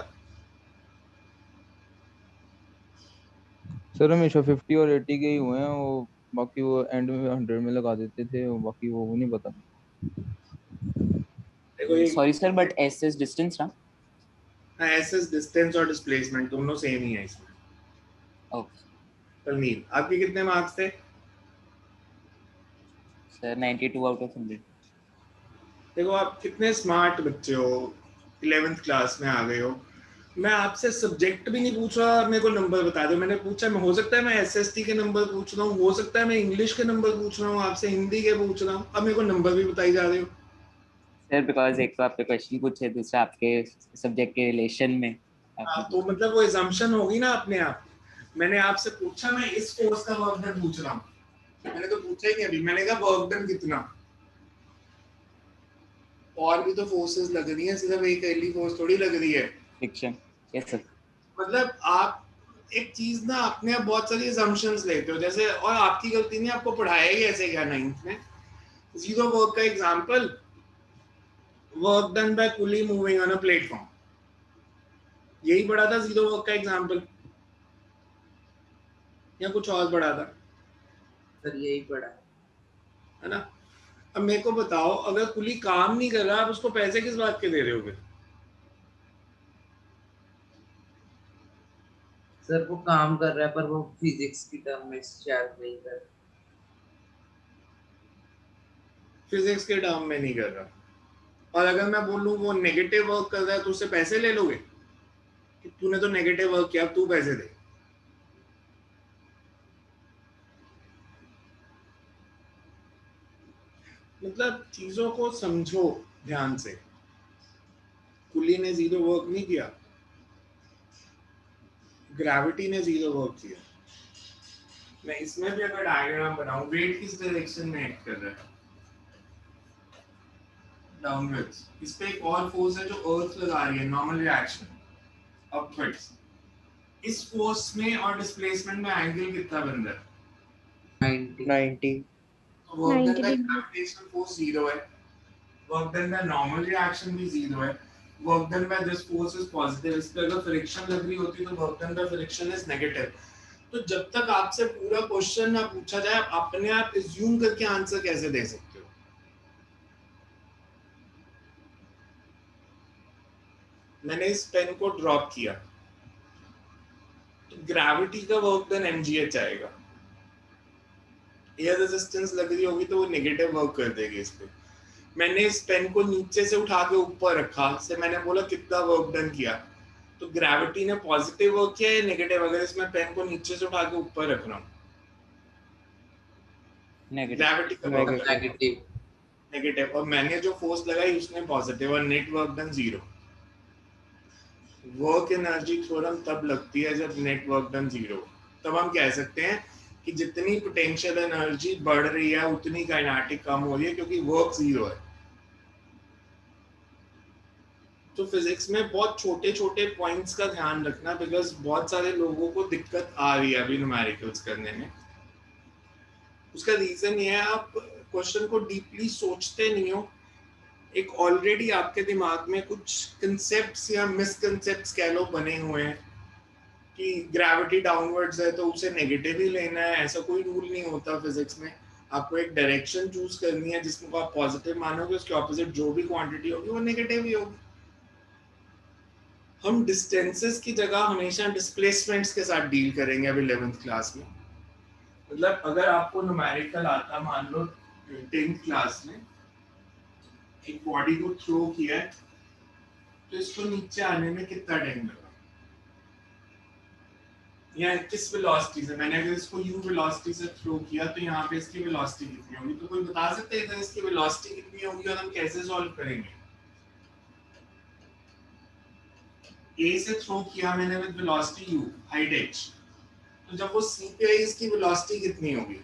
सर हमेशा 50 और 80 के ही हुए हैं, वो बाकी वो एंड में 100 में लगा देते थे, वो बाकी वो नहीं पता। देखो ये sorry sir, but S is distance ना? एसएस डिस्टेंस और डिस्प्लेसमेंट दोनों सेम ही है इसमें। ओके तलमीन, आपके कितने मार्क्स थे? Sir 92 out of 100। देखो आप कितने स्मार्ट बच्चे हो, 11th क्लास में आ गए हो। मैं आपसे सब्जेक्ट भी नहीं पूछ रहा, मेरे को नंबर बता दो। मैंने पूछा, मैं हो सकता है मैं एसएसटी के नंबर पूछ रहा हूँ, हो सकता है मैं इंग्लिश के नंबर पूछ रहा हूँ, आपसे हिंदी के पूछ रहा हूँ, अब मेरे को नंबर भी बताई जा रहे हो। सर बिकॉज एक तो आपने क्वेश्चन पूछे, दूसरा आपके सब्जेक्ट के रिलेशन में तो मतलब वो assumption होगी ना अपने आप। मैंने आपसे पूछा मैं इस कोर्स का वर्क डन पूछ रहा हूँ, मैंने तो पूछा ही नहीं अभी। मैंने कहा वर्क डन कितना, और भी तो फोर्सेस लग रही है, सिर्फ एक एली फोर्स थोड़ी लग रही है। फ्रिक्शन। Yes sir. मतलब आप एक चीज ना अपने आप बहुत सारी assumptions लेते हो, जैसे, और आपकी गलती नहीं, आपको पढ़ाया ही ऐसे क्या 9th में। जीरो वर्क का example, work done by pulley moving on a platform, यही पढ़ा था जीरो वर्क का एग्जांपल, या कुछ और पढ़ा था? सर यही पढ़ा है ना। अब मेरे को बताओ, अगर कुली काम नहीं कर रहा, आप उसको पैसे किस बात के दे रहे हो फिर? सर, वो काम कर रहा है पर वो फिजिक्स की टर्म में शायद नहीं कर रहा। फिजिक्स के टर्म में नहीं कर रहा, और अगर मैं बोलूं वो नेगेटिव वर्क कर रहा है तो उससे पैसे ले लोगे कि तूने तो नेगेटिव वर्क किया, तू पैसे दे? मतलब चीजों को समझो ध्यान से। कुली ने जीरो वर्क नहीं किया, ग्रेविटी ने जीरो वर्क किया। मैं इसमें भी अगर डायग्राम बनाऊं, वेट किस डायरेक्शन में एक्ट कर रहा है? डाउनवर्ड्स। इस पे एक और फोर्स है जो अर्थ लगा रही है, नॉर्मल रिएक्शन, अपवर्ड्स। इस फोर्स में और डिस्प्लेसमेंट में एंगल कितना बन रहा है? 90। Work done 90 bye degree. Gravitational force 0 है, work done by normal reaction भी 0 है, work done by this force is positive. इस पे अगर फ्रिक्शन लग रही होती तो work done by friction is negative. तो जब तक आपसे पूरा क्वेश्चन ना पूछा जाए, आप अपने आप अज्यूम करके आंसर कैसे दे सकते हो? मैंने इस पेन को ड्रॉप किया तो ग्रेविटी का वर्क डन mgh आएगा। एयर रेजिस्टेंस लग रही होगी तो वो नेगेटिव वर्क कर देगी इस पे। मैंने इस पेन को नीचे से उठा के ऊपर रखा, से मैंने बोला कितना वर्क डन किया, तो ग्रेविटी ने पॉजिटिव वर्क किया या नेगेटिव? अगर इसमें पेन को नीचे से उठा के ऊपर रख रहा हूँ, नेगेटिव। ग्रेविटी का वर्क नेगेटिव। नेगेटिव, और मैंने जो फोर्स लगाई उसने पॉजिटिव, और net work done 0। Work energy theorem तब लगती है जब नेट वर्क डन 0। तब हम कह सकते हैं कि जितनी पोटेंशियल एनर्जी बढ़ रही है उतनी काइनेटिक कम हो रही है, क्योंकि वर्क 0 है। तो फिजिक्स में बहुत छोटे छोटे पॉइंट्स का ध्यान रखना, बिकॉज बहुत सारे लोगों को दिक्कत आ रही है अभी न्यूमेरिकल्स करने में। उसका रीजन ये है, आप क्वेश्चन को डीपली सोचते नहीं हो। एक ऑलरेडी आपके दिमाग में कुछ कंसेप्ट्स या मिसकंसेप्ट्स कह लो बने हुए हैं कि ग्रेविटी डाउनवर्ड्स है तो उसे नेगेटिव ही लेना है। ऐसा कोई रूल नहीं होता फिजिक्स में। आपको एक डायरेक्शन चूज करनी है जिसको आप पॉजिटिव मानोगे, उसके ऑपोजिट जो भी क्वांटिटी होगी वो नेगेटिव ही होगी। हम डिस्टेंसेस की जगह हमेशा डिस्प्लेसमेंट्स के साथ डील करेंगे अब 11th क्लास में। मतलब अगर आपको न्यूमेरिकल आता, मान लो 10th क्लास में एक बॉडी को थ्रो किया है, तो इसको नीचे आने में कितना टाइम लगा, या किस वेलोसिटी से। मैंने अगर इसको u वेलोसिटी से थ्रो किया तो यहाँ पे इसकी वेलोसिटी कितनी होगी, तो कोई बता सकते हैं इसकी वेलोसिटी कितनी होगी और हम कैसे सॉल्व करेंगे। a से थ्रो किया मैंने with velocity u, height h, तो जब वो c पे आई इसकी वेलोसिटी कितनी होगी।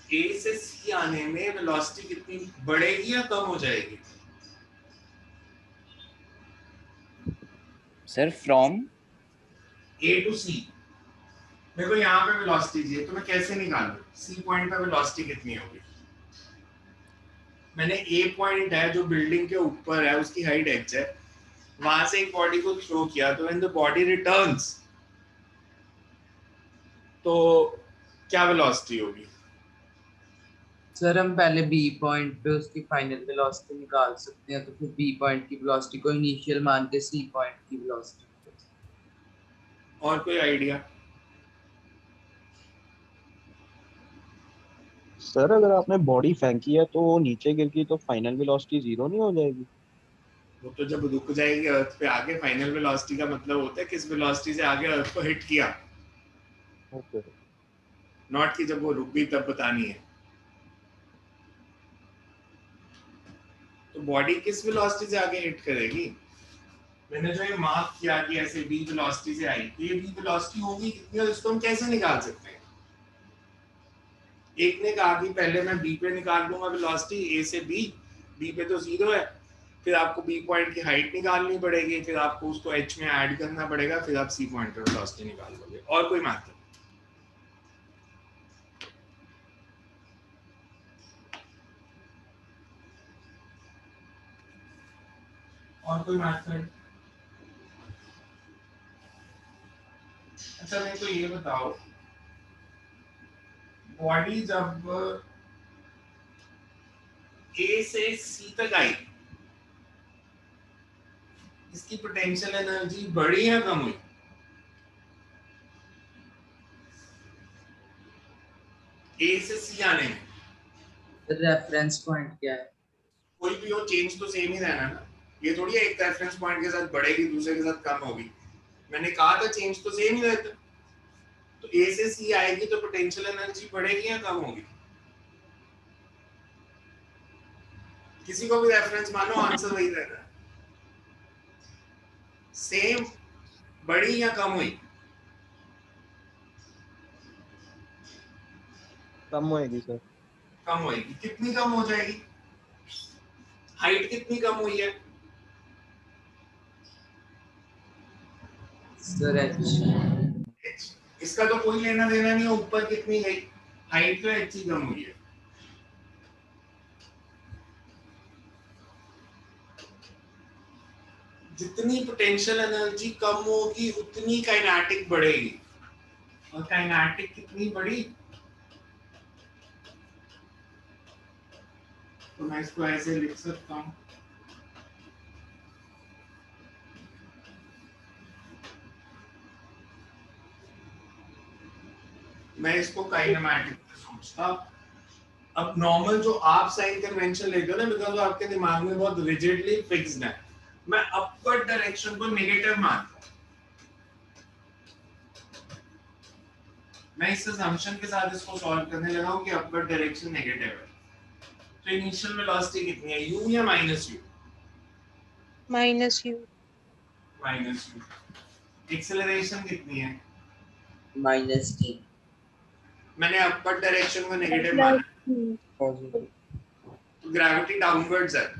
a से c आने में वेलोसिटी कितनी बढ़ेगी या कम हो जाएगी। Sir from A to C, मेरे को यहाँ पे वेलोसिटी चाहिए, तो मैं कैसे निकालूं C पॉइंट पे वेलोसिटी कितनी होगी। मैंने A पॉइंट है जो बिल्डिंग के ऊपर है, उसकी हाइट h है, वहां से एक बॉडी को थ्रो किया, तो व्हेन द बॉडी रिटर्न्स तो क्या वेलोसिटी होगी। सर हम पहले बी पॉइंट पे उसकी फाइनल वेलोसिटी निकाल सकते हैं, तो फिर बी पॉइंट की वेलोसिटी को इनिशियल मान के सी पॉइंट की वेलोसिटी। और कोई आइडिया। सर अगर आपने बॉडी फेंकी है तो वो नीचे गिर गई तो फाइनल वेलोसिटी 0 नहीं हो जाएगी। वो तो जब रुक जाएगी अर्थ पे आगे, फाइनल वेलोसिटी का मतलब होता है किस वेलोसिटी से आगे अर्थ को हिट किया, ओके। नॉट कि जब वो रुक गई तब बतानी है। तो बॉडी किस वेलोसिटी से आगे हिट करेगी। मैंने जो ये मार्क किया कि ऐसे b वेलोसिटी से आई, तो ये b वेलोसिटी होगी कितनी और इसको हम कैसे निकाल सकते हैं। एक ने कहा कि पहले मैं b पे निकाल लूंगा वेलोसिटी, a से b पे तो 0 है, फिर आपको b पॉइंट की हाइट निकालनी पड़ेगी, फिर आपको उसको h में ऐड करना पड़ेगा, फिर आप c पॉइंट पे वेलोसिटी निकाल लोगे। और कोई मैथड। और कोई मैथड। अच्छा मेरे को ये बताओ, बॉडी जब A से C तक आई, इसकी पोटेंशियल एनर्जी बढ़ी या कम हुई। A से C आने में रेफरेंस पॉइंट क्या है। कोई भी हो, चेंज तो सेम ही रहना ना। ये थोड़ी है एक रेफरेंस पॉइंट के साथ बढ़ेगी दूसरे के साथ कम होगी। मैंने कहा था चेंज तो सेम ही रहता। तो A से C आएगी तो पोटेंशियल एनर्जी बढ़ेगी या कम होगी। किसी को भी रेफरेंस मानो, आंसर वही रहना। सेम, बढ़ी या कम हुई। कम होएगी सर। कम होएगी। कितनी कम हो जाएगी। हाइट कितनी कम हुई है। Sir h। इसका तो कोई लेना देना नहीं है ऊपर कितनी गई, हाइट तो h ही कम हुई है। जितनी पोटेंशियल एनर्जी कम होगी उतनी काइनेटिक बढ़ेगी, और काइनेटिक कितनी बढ़ी, तो मैं इसको ऐसे लिख सकता हूं, मैं इसको काइनेमेटिक सोचता। अब नॉर्मल जो आप साइन कन्वेंशन लेते हो ना, बिकॉज़ वो आपके दिमाग में बहुत रिजिडली फिक्स्ड है, मैं अपवर्ड डायरेक्शन को नेगेटिव मानता हूं। मैं इस assumption के साथ इसको सॉल्व करने लगा हूँ कि अपवर्ड डायरेक्शन नेगेटिव है, तो इनिशियल वेलोसिटी कितनी है, u या minus you? Minus you. Minus you. Acceleration कितनी है? -t। मैंने अपवर्ड डायरेक्शन को नेगेटिव प्लस माना, पॉजिटिव। तो ग्रेविटी डाउनवर्ड्स है,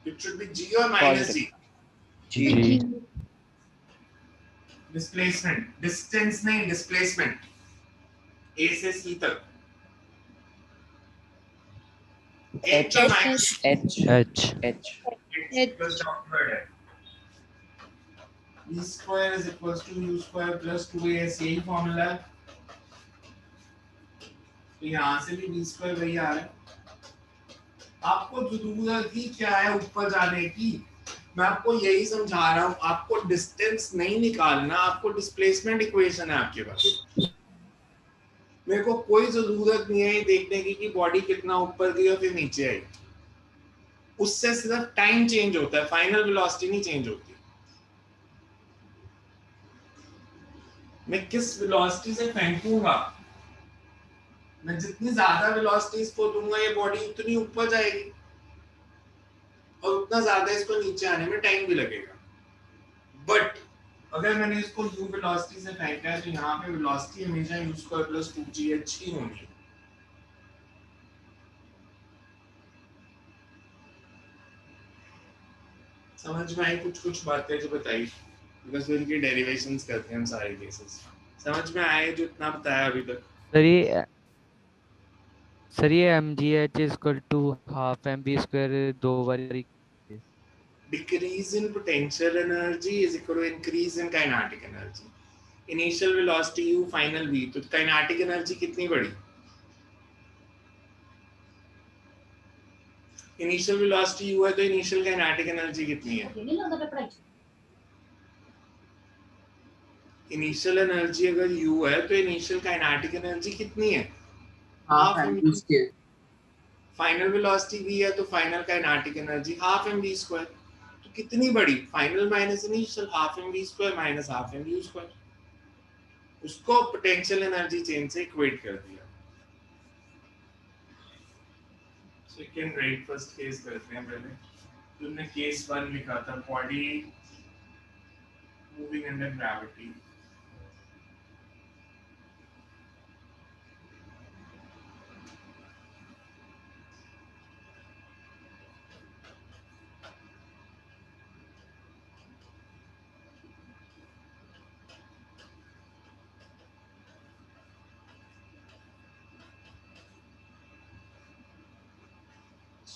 इट शुड बी g और माइनस g। जी। जी। डिस्प्लेसमेंट, डिस्टेंस नहीं, डिस्प्लेसमेंट a से c तक, h तो minus h H h plus downward है, v square is equals to u square plus 2as, यही फॉर्मूला है। तो यहाँ से भी v square वही आ रहा है। आपको जरूरत ही क्या है ऊपर जाने की, मैं आपको यही समझा रहा हूँ, आपको डिस्टेंस नहीं निकालना, आपको डिस्प्लेसमेंट इक्वेशन है आपके पास। मेरे को कोई जरूरत नहीं है ये देखने की कि बॉडी कितना ऊपर गई और फिर नीचे आई, उससे सिर्फ टाइम चेंज होता है, फाइनल वेलोसिटी नहीं चेंज होती। मैं किस वेलोसिटी से फेंकूंगा, मैं जितनी ज्यादा वेलोसिटी इसको दूंगा ये बॉडी उतनी ऊपर जाएगी, और उतना ज्यादा इसको नीचे आने में टाइम भी लगेगा। बट अगर मैंने इसको u वेलोसिटी से फेंका है तो यहाँ पे वेलोसिटी हमेशा u स्क्वायर प्लस 2gh ही होनी है। समझ में आई कुछ कुछ बातें जो बताई, बिकॉज़ इनकी डेरिवेशंस करते हैं हम सारे केसेस। समझ में आए जो इतना बताया अभी तक? सर ये mgh equal to half mv square 2 बार Decrease in potential energy is equal to increase in kinetic energy. Initial velocity u, final v, तो kinetic energy कितनी बढ़ी? Initial velocity u है तो initial kinetic energy कितनी है? Initial energy अगर u है तो initial kinetic energy कितनी है? Half mv square. Final velocity v है तो final kinetic energy half mv square, तो कितनी बड़ी? Final minus initial, half mv square minus half mv square, उसको पोटेंशियल एनर्जी चेंज से इक्वेट कर दिया। सेकंड राइट, फर्स्ट केस करते हैं पहले। तुमने केस 1 लिखा था, body moving under gravity.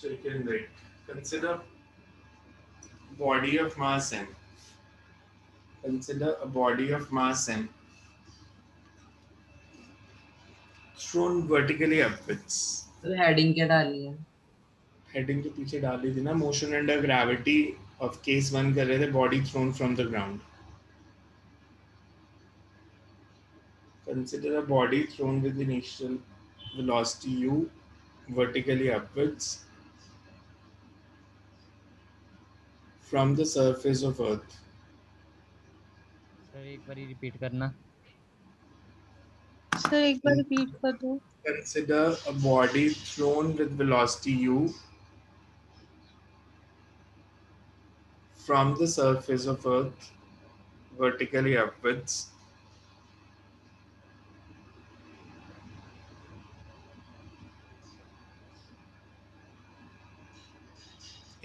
Second right, consider body of mass m. Consider a body of mass m thrown vertically upwards. तो हेडिंग क्या डालनी है? हेडिंग के पीछे डाल दी थी ना, motion under gravity of case 1 कर रहे थे, body thrown from the ground. Consider a body thrown with initial velocity u vertically upwards from the surface of earth. Sir एक बार रिपीट करना। सर एक बार रिपीट कर दो। Consider a body thrown with velocity u from the surface of earth vertically upwards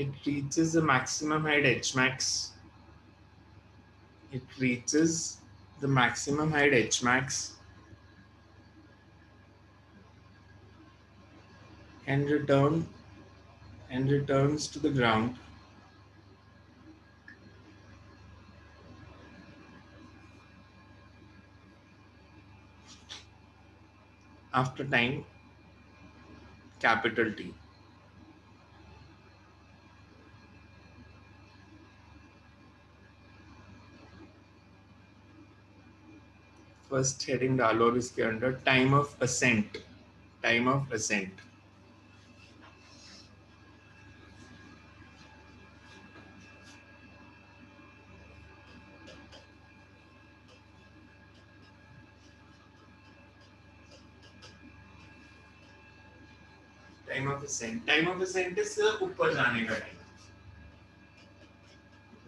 it reaches the maximum height h max. It reaches the maximum height h max and returns to the ground after time capital T. First heading डालो और इसके अंदर time of ascent, time of ascent. Time of ascent is सिर्फ ऊपर जाने का time.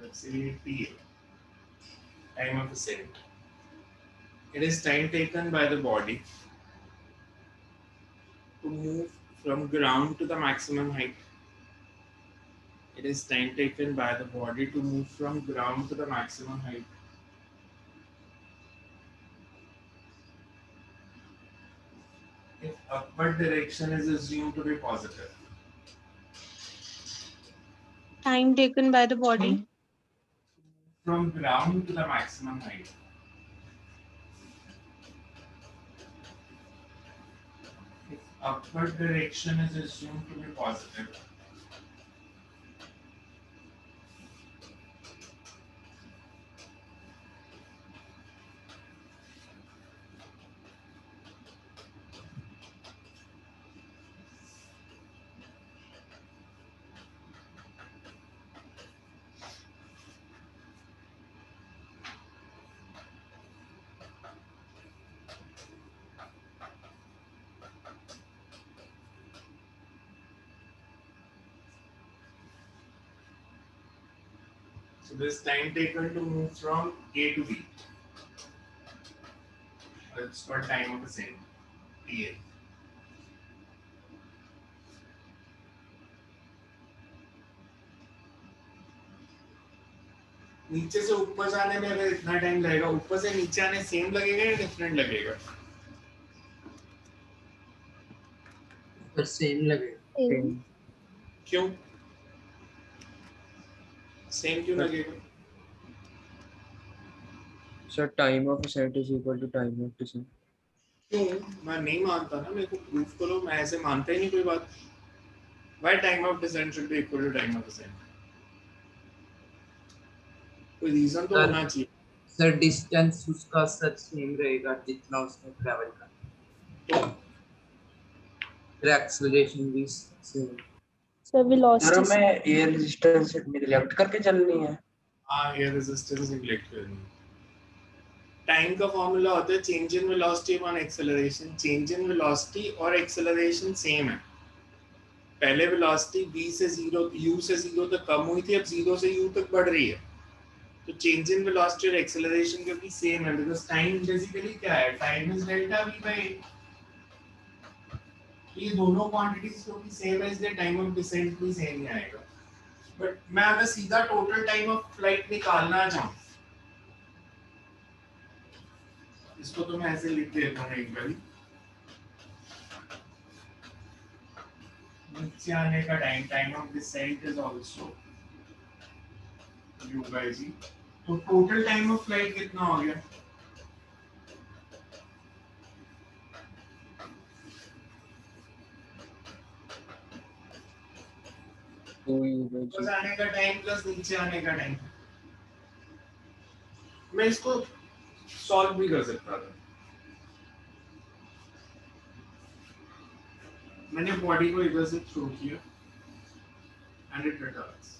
Let's say TA. Time of ascent. It is time taken by the body to move from ground to the maximum height. It is time taken by the body to move from ground to the maximum height. If upward direction is assumed to be positive. Time taken by the body. From ground to the maximum height. If upward direction is assumed to be positive. So this time taken to move from A to B. It's called time of ascent. TA. नीचे से ऊपर जाने में अगर इतना time लगेगा, ऊपर से नीचे आने सेम लगेगा या डिफरेंट लगेगा? पर सेम लगेगा. Same. क्यों? सेम क्यों लगेगा? Sir, time of ascent is equal to time of descent. क्यों? मैं नहीं मानता ना, मेरे को प्रूफ करो. मैं ऐसे मानता ही नहीं कोई बात. Why time of descent should be equal to time of ascent? कोई रीजन तो होना चाहिए. सर डिस्टेंस उसका सर सेम रहेगा जितना उसने ट्रैवल किया. फिर एक्सेलरेशन भी सेम. So sir velocity. हमें एयर रेजिस्टेंस नेगलेक्ट करके चलनी है. हाँ, एयर रेजिस्टेंस नेगलेक्ट करनी. टाइम का फॉर्मूला होता है change in velocity upon acceleration. Change in velocity और एक्सेलरेशन सेम है. पहले वेलोसिटी v से 0 u से 0 तक कम हुई थी, अब 0 से u तक बढ़ रही है. तो चेंज इन वेलोसिटी और एक्सेलरेशन क्योंकि सेम है, बिकॉज़ टाइम बेसिकली क्या है? Time is delta v by a. ये दोनों क्वांटिटीज क्योंकि सेम है, इसलिए टाइम ऑफ डिसेंट भी सेम ही आएगा. बट मैं अगर सीधा टोटल टाइम ऑफ फ्लाइट निकालना चाहूँ, इसको तो मैं ऐसे लिख देता हूँ एक बारी. नीचे आने का time of descent is also u by g. तो टोटल टाइम ऑफ फ्लाइट कितना हो गया? ऊपर आने का टाइम प्लस नीचे आने का टाइम. मैं इसको सॉल्व भी कर सकता था. मैंने बॉडी को इधर से थ्रो किया and it returns.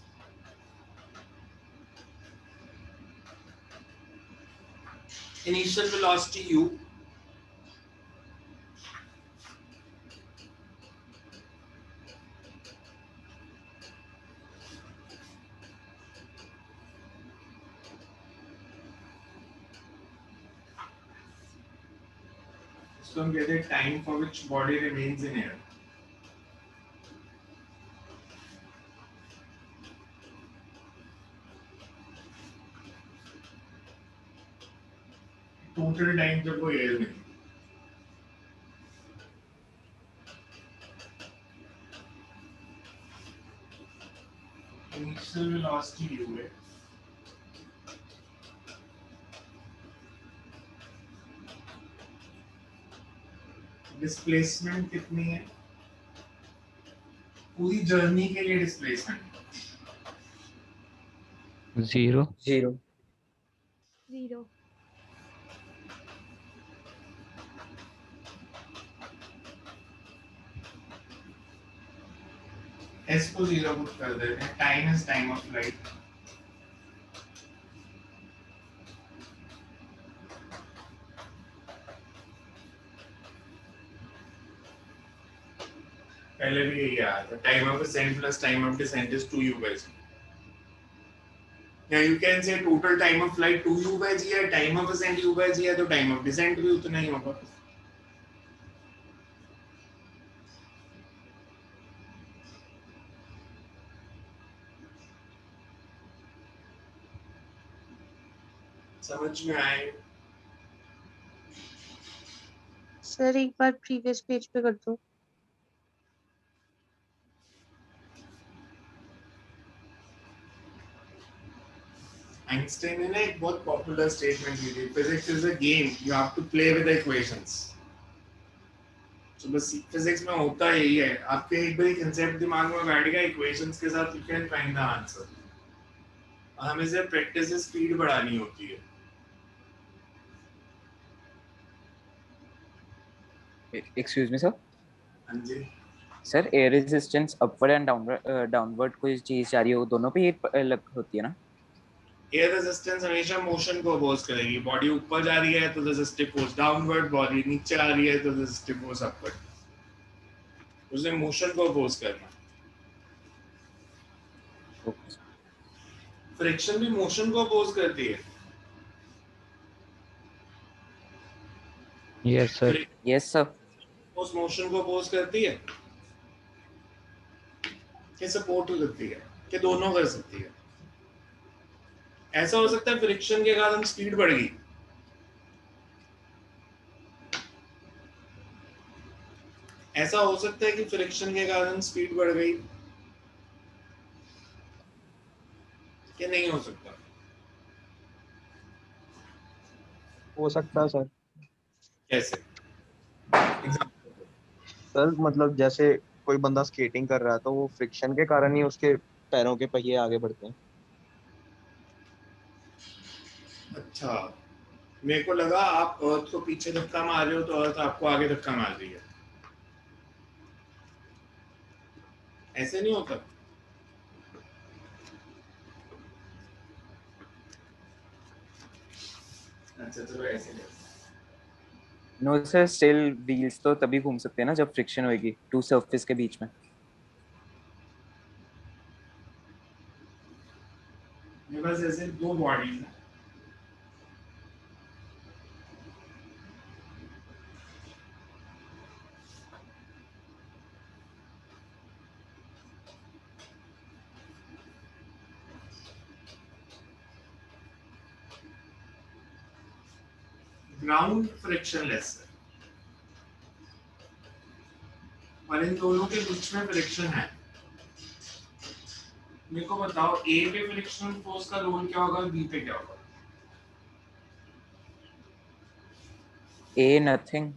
Initial velocity u, इसको हम कहते हैं time for which body remains in air. Total time जब वो एयर में थी. इनिशियल वेलोसिटी u है. डिस्प्लेसमेंट कितनी है? पूरी जर्नी के लिए डिस्प्लेसमेंट 0. 0. 0. s को 0 पुट कर देते हैं. Time is time of flight. पहले भी यही आया था, time of ascent plus time of descent is 2u/g. या you can say total time of flight 2u/g है, टाइम ऑफ असेंट u/g है, तो टाइम ऑफ डिसेंट भी उतना ही होगा. समझ में आए? सर एक बार प्रीवियस पेज पे कर दो. आइंस्टाइन ने ना एक बहुत पॉपुलर स्टेटमेंट दी थी, physics is a game, you have to play with the equations. तो बस फिजिक्स में होता यही है, आपके एक बार कंसेप्ट दिमाग में बैठ गया, इक्वेशंस के साथ you can find the answer. हमें से प्रैक्टिस से स्पीड बढ़ानी होती है. Excuse me sir. हाँ जी sir, air resistance upward and downward कोई चीज जा रही हो, दोनों पे ये अलग होती है ना? एयर रेजिस्टेंस हमेशा मोशन को अपोज करेगी. बॉडी ऊपर जा रही है तो रेजिस्टिव फोर्स डाउनवर्ड, बॉडी नीचे आ रही है तो रेजिस्टिव फोर्स अपवर्ड. उसने मोशन को अपोज करना. फ्रिक्शन भी मोशन को अपोज करती है. Yes sir. Yes sir. उस मोशन को अपोज करती है कि सपोर्ट करती है कि दोनों कर सकती है. ऐसा हो सकता है फ्रिक्शन के कारण स्पीड बढ़ गई, ऐसा हो सकता है कि फ्रिक्शन के कारण स्पीड बढ़ गई, कि नहीं हो सकता? हो सकता है सर. कैसे? सर मतलब जैसे कोई बंदा स्केटिंग कर रहा है तो वो फ्रिक्शन के कारण ही उसके पैरों के पहिए आगे बढ़ते हैं. अच्छा, मेरे को लगा आप अर्थ को पीछे धक्का मार रहे हो तो अर्थ आपको आगे धक्का मार रही है. ऐसे नहीं होता. अच्छा चलो ऐसे ले. नो सर, स्टिल व्हील्स तो तभी घूम सकते हैं ना जब फ्रिक्शन होगी टू सरफेस के बीच में. मेरे पास ऐसे दो बॉडीज हैं, ग्राउंड फ्रिक्शनलेस है और इन दोनों के बीच में फ्रिक्शन है. मेरे को बताओ ए पे फ्रिक्शनल फोर्स का रोल क्या होगा, बी पे क्या होगा? A nothing.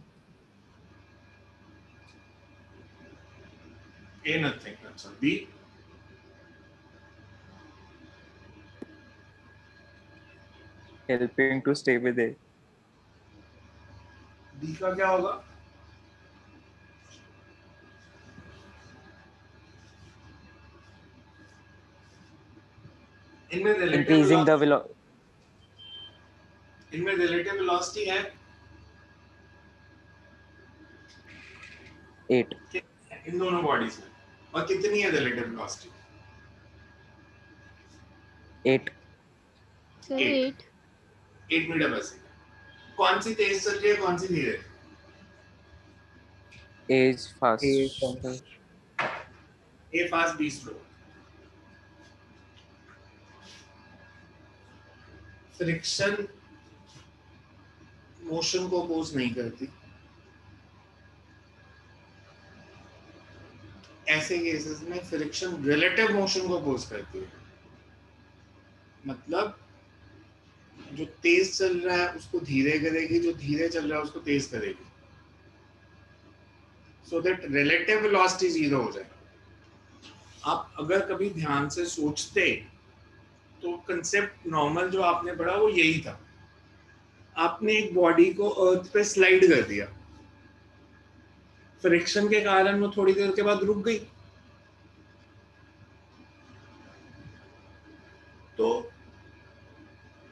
A nothing. अच्छा B? Helping to stay with A. B का क्या होगा? इनमें इंक्रीजिंग द इनमें रिलेटिव वेलोसिटी है 8. इन दोनों बॉडीज में, और कितनी है रिलेटिव वेलोसिटी? 8. सर 8. 8 मीटर पर सेकंड. कौन सी तेज चल रही है, कौन सी धीरे? A is fast. A fast, be slow. Friction motion को अपोज नहीं करती. ऐसे केसेस में फ्रिक्शन रिलेटिव मोशन को अपोज करती है. मतलब जो तेज चल रहा है उसको धीरे करेगी, जो धीरे चल रहा है उसको तेज करेगी, so that relative velocity zero हो जाए. आप अगर कभी ध्यान से सोचते तो कंसेप्ट नॉर्मल जो आपने पढ़ा वो यही था. आपने एक बॉडी को अर्थ पे स्लाइड कर दिया, फ्रिक्शन के कारण वो थोड़ी देर के बाद रुक गई. तो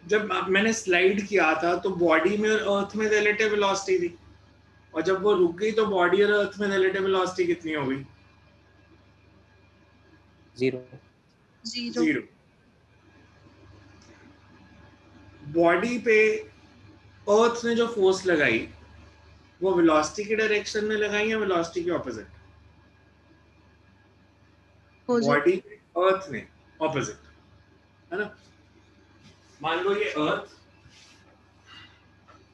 जब मैंने स्लाइड किया था तो बॉडी में और अर्थ में रिलेटिव वेलोसिटी थी, और जब वो रुक गई तो बॉडी और अर्थ में रिलेटिव वेलोसिटी कितनी हो गई? जीरो। जीरो। जीरो। बॉडी पे अर्थ ने जो फोर्स लगाई वो वेलोसिटी की डायरेक्शन में लगाई या वेलोसिटी के ऑपोजिट? बॉडी पे अर्थ ने ऑपोजिट, है ना? मान लो ये अर्थ,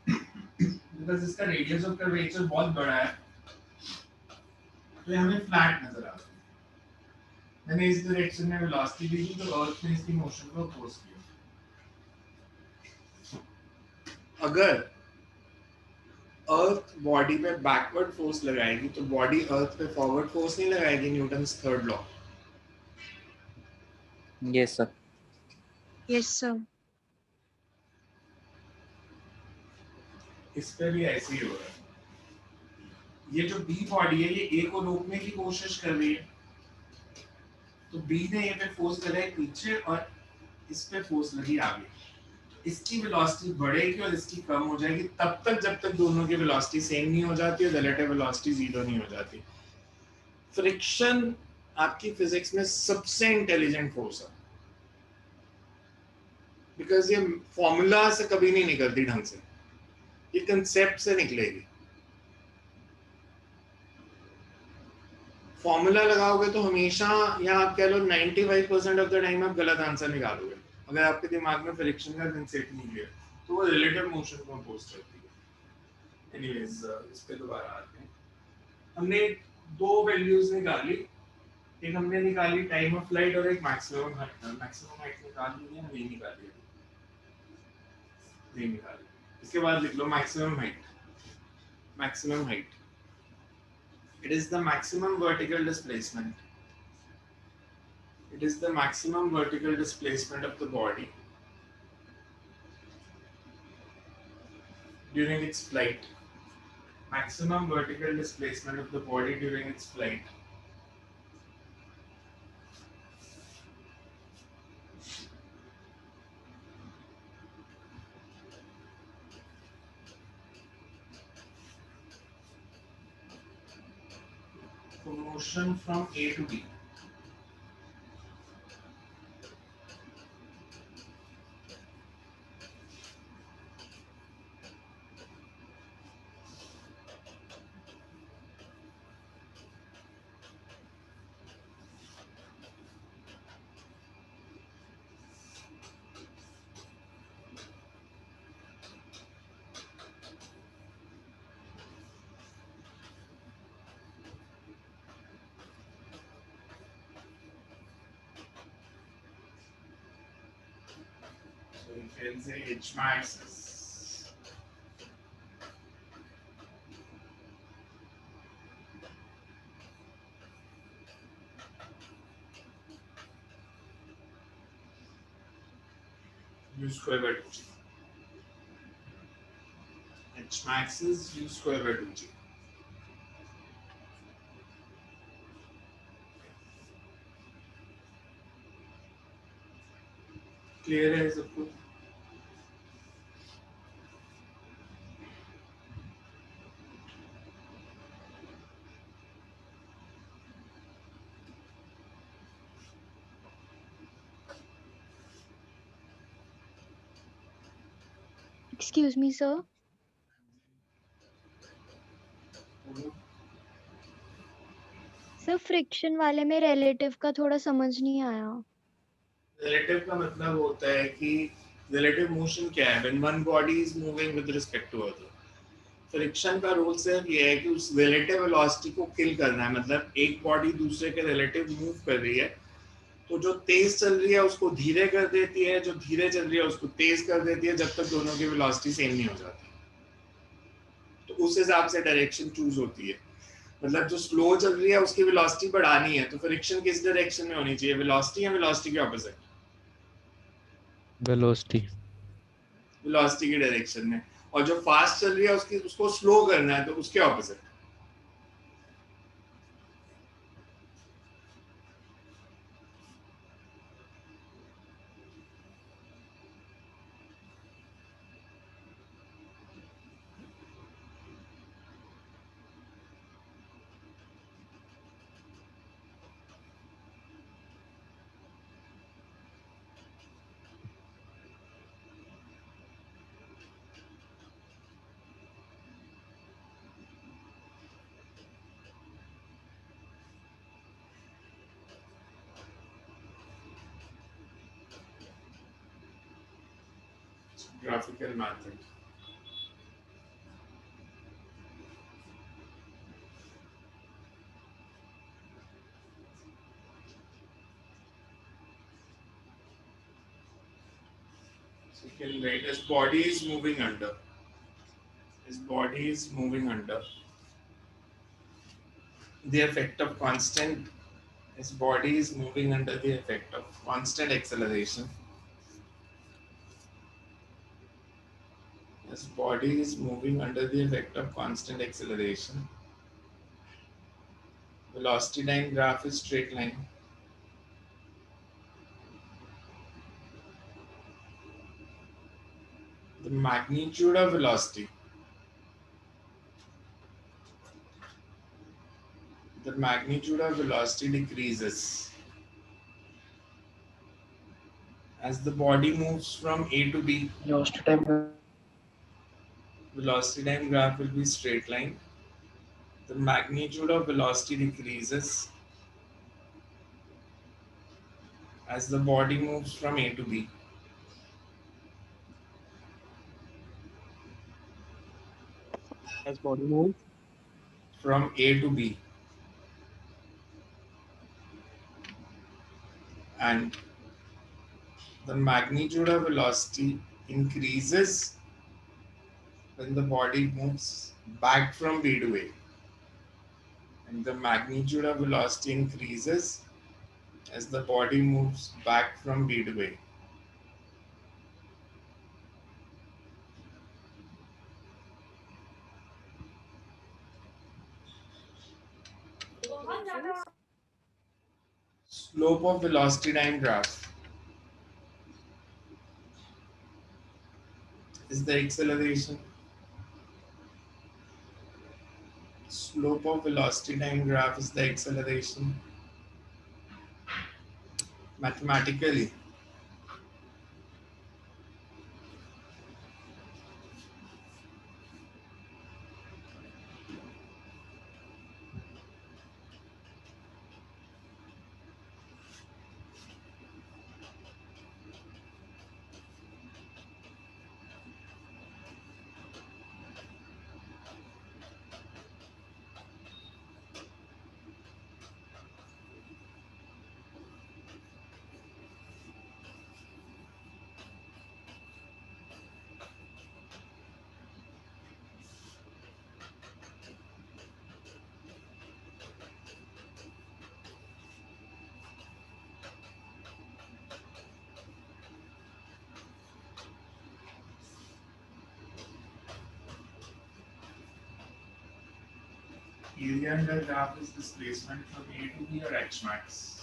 बिकॉज़ इसका रेडियस ऑफ कर्वेचर बहुत बड़ा है तो ये हमें फ्लैट नजर आ रहा है। मैंने इस डायरेक्शन में वेलोसिटी दी तो अर्थ ने इसकी मोशन को अपोज किया। अगर अर्थ बॉडी पे बैकवर्ड फोर्स लगाएगी तो बॉडी अर्थ पे फॉरवर्ड फोर्स नहीं लगाएगी, Newton's third law. Yes sir. Yes sir. इस पे भी ऐसे ही हो रहा है। ये जो बी बॉडी है ये ए को रोकने की कोशिश कर रही है, तो बी ने ये पे फोर्स लगाई पीछे और इस पे फोर्स लगी आगे। इसकी वेलोसिटी बढ़ेगी और इसकी कम हो जाएगी तब तक जब तक दोनों की वेलोसिटी सेम नहीं हो जाती और रिलेटिव वेलोसिटी जीरो नहीं हो जाती। फ्रिक्शन आपकी फिजिक्स में सबसे इंटेलिजेंट फोर्स है, बिकॉज ये फॉर्मूला से कभी नहीं निकलती ढंग से, ये कंसेप्ट से निकलेगी। फॉर्मूला लगाओगे तो हमेशा, या आप कह लो 95% ऑफ द टाइम आप गलत आंसर निकालोगे अगर आपके दिमाग में फ्रिक्शन का कंसेप्ट नहीं है तो वो रिलेटिव मोशन को अपोज करती है। एनीवेज इस पे दोबारा आते हैं। हमने दो वैल्यूज निकाली, एक हमने निकाली टाइम ऑफ फ्लाइट और एक मैक्सिमम हाइट। मैक्सिमम हाइट निकाल ली है, नहीं निकाली, नहीं निकाली। इसके बाद लिख लो maximum height. Maximum height, it is the maximum vertical displacement. It is the maximum vertical displacement of the body during its flight. Maximum vertical displacement of the body during its flight. For motion from A to B. So you can say H max is u square by 2g. H max is u square by 2g. Clear है सबको? Excuse me, sir. Sir friction वाले में relative का थोड़ा समझ नहीं आया। Relative का मतलब होता है कि रिलेटिव मोशन क्या है? When one body is moving with respect to other. Friction का रूल सिर्फ ये है कि उस रिलेटिव वेलोसिटी को किल करना है। मतलब एक बॉडी दूसरे के रिलेटिव मूव कर रही है तो जो तेज चल रही है उसको धीरे कर देती है, जो धीरे चल रही है उसको तेज कर देती है, जब तक दोनों की वेलोसिटी सेम नहीं हो जाती। तो उस हिसाब से डायरेक्शन चूज होती है। मतलब जो स्लो चल रही है उसकी वेलोसिटी बढ़ानी है तो फ्रिक्शन किस डायरेक्शन में होनी चाहिए? वेलोसिटी या वेलोसिटी के ऑपोजिट? वेलोसिटी। वेलोसिटी की डायरेक्शन में। और जो फास्ट चल रही है उसकी उसको स्लो करना है तो उसके opposite. graphical method. So you can write his body is moving under. His body is moving under the effect of constant. His body is moving under the effect of constant acceleration. His body is moving under the effect of constant acceleration. Velocity line graph is straight line. The magnitude of velocity. The magnitude of velocity decreases as the body moves from A to B. Velocity time. Velocity time graph will be straight line. The magnitude of velocity decreases as the body moves from A to B. As body moves From A to B. And the magnitude of velocity increases when the body moves back from B to A. And the magnitude of velocity increases as the body moves back from B to A. Slope of velocity time graph is the acceleration. Slope of velocity time graph is the acceleration. Mathematically, area under graph is displacement from A to B or H max.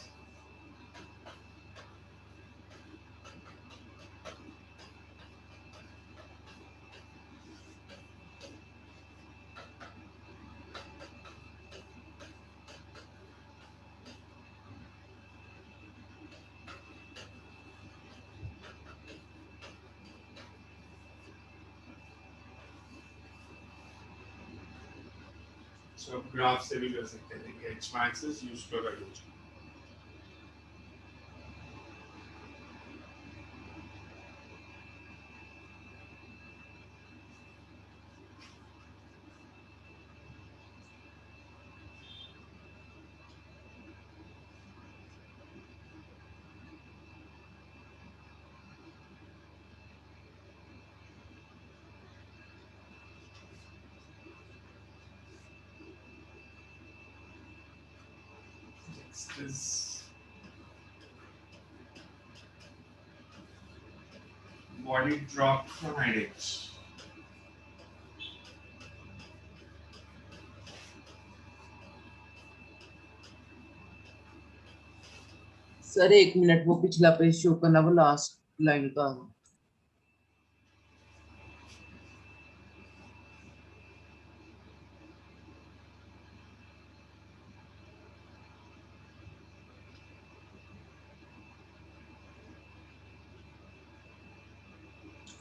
So graph से भी कर सकते हैं कि H max is u square by u. Next is body drop from height h. Sir 1 minute वो पिछला page show करना, वो लास्ट लाइन का।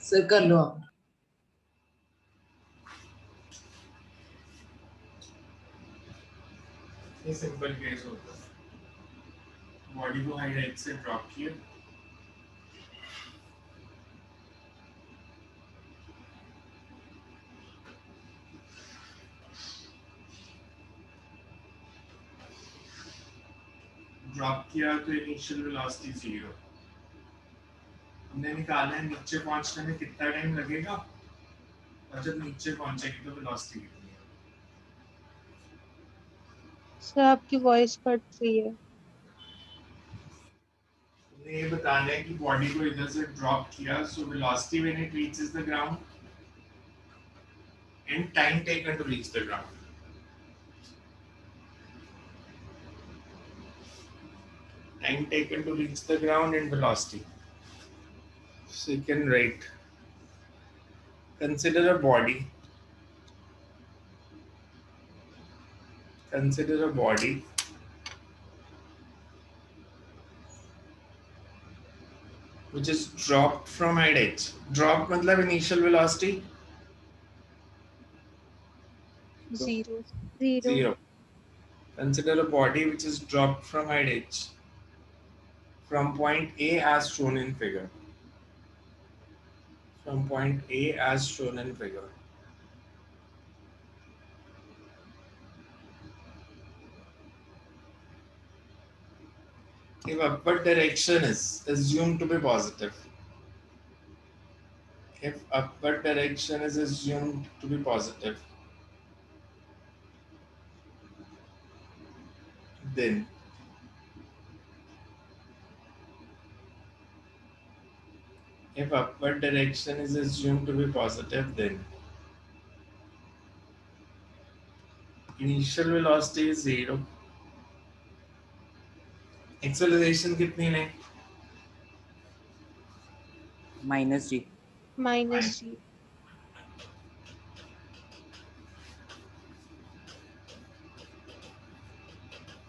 सर कर लो आप। ये सिंपल केस होता है। बॉडी को हाइट h से ड्रॉप किया, ड्रॉप किया तो इनिशियल वेलोसिटी 0। हमने निकाला है नीचे पहुंचने में कितना टाइम लगेगा और जब नीचे पहुंचेगी तो वेलोसिटी कितनी है। सर आपकी वॉइस कट रही है। हमने ये बताना है कि बॉडी को इधर से ड्रॉप किया, so velocity when it reaches the ground and time taken to reach the ground. Time taken to reach the ground and velocity. So you can write. Consider a body. Consider a body which is dropped from head edge. Drop मतलब initial velocity 0 0. Consider a body which is dropped from head edge from point A as shown in figure. From point A as shown in figure. If upward direction is assumed to be positive. If upward direction is assumed to be positive, then if upward direction is assumed to be positive, then initial velocity is 0. Acceleration कितनी लें? -g. -g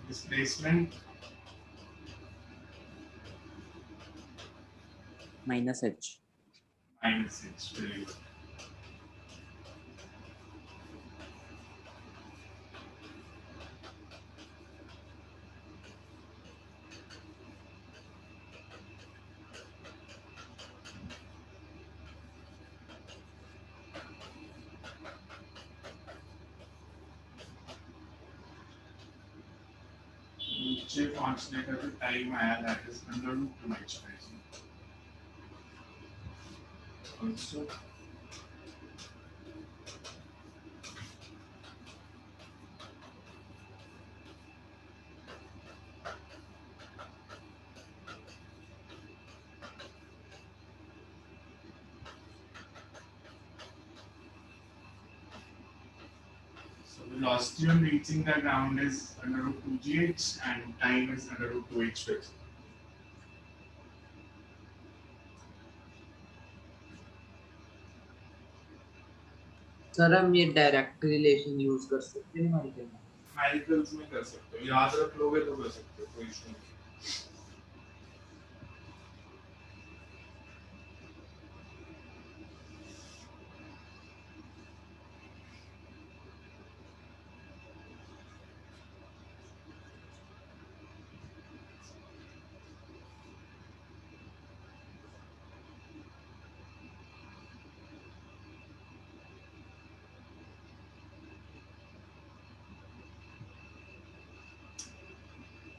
Displacement -h. -h. Very good. नीचे पहुंचने का जो time आया that is under root 2h by g. Also velocity on reaching the ground is under root 2gh and time is under root 2h by g. Sir हम ये direct relation use कर सकते हैं हमारे लिए? Numericals में कर सकते हो, याद रख लोगे तो कर सकते हो, कोई इशू नहीं।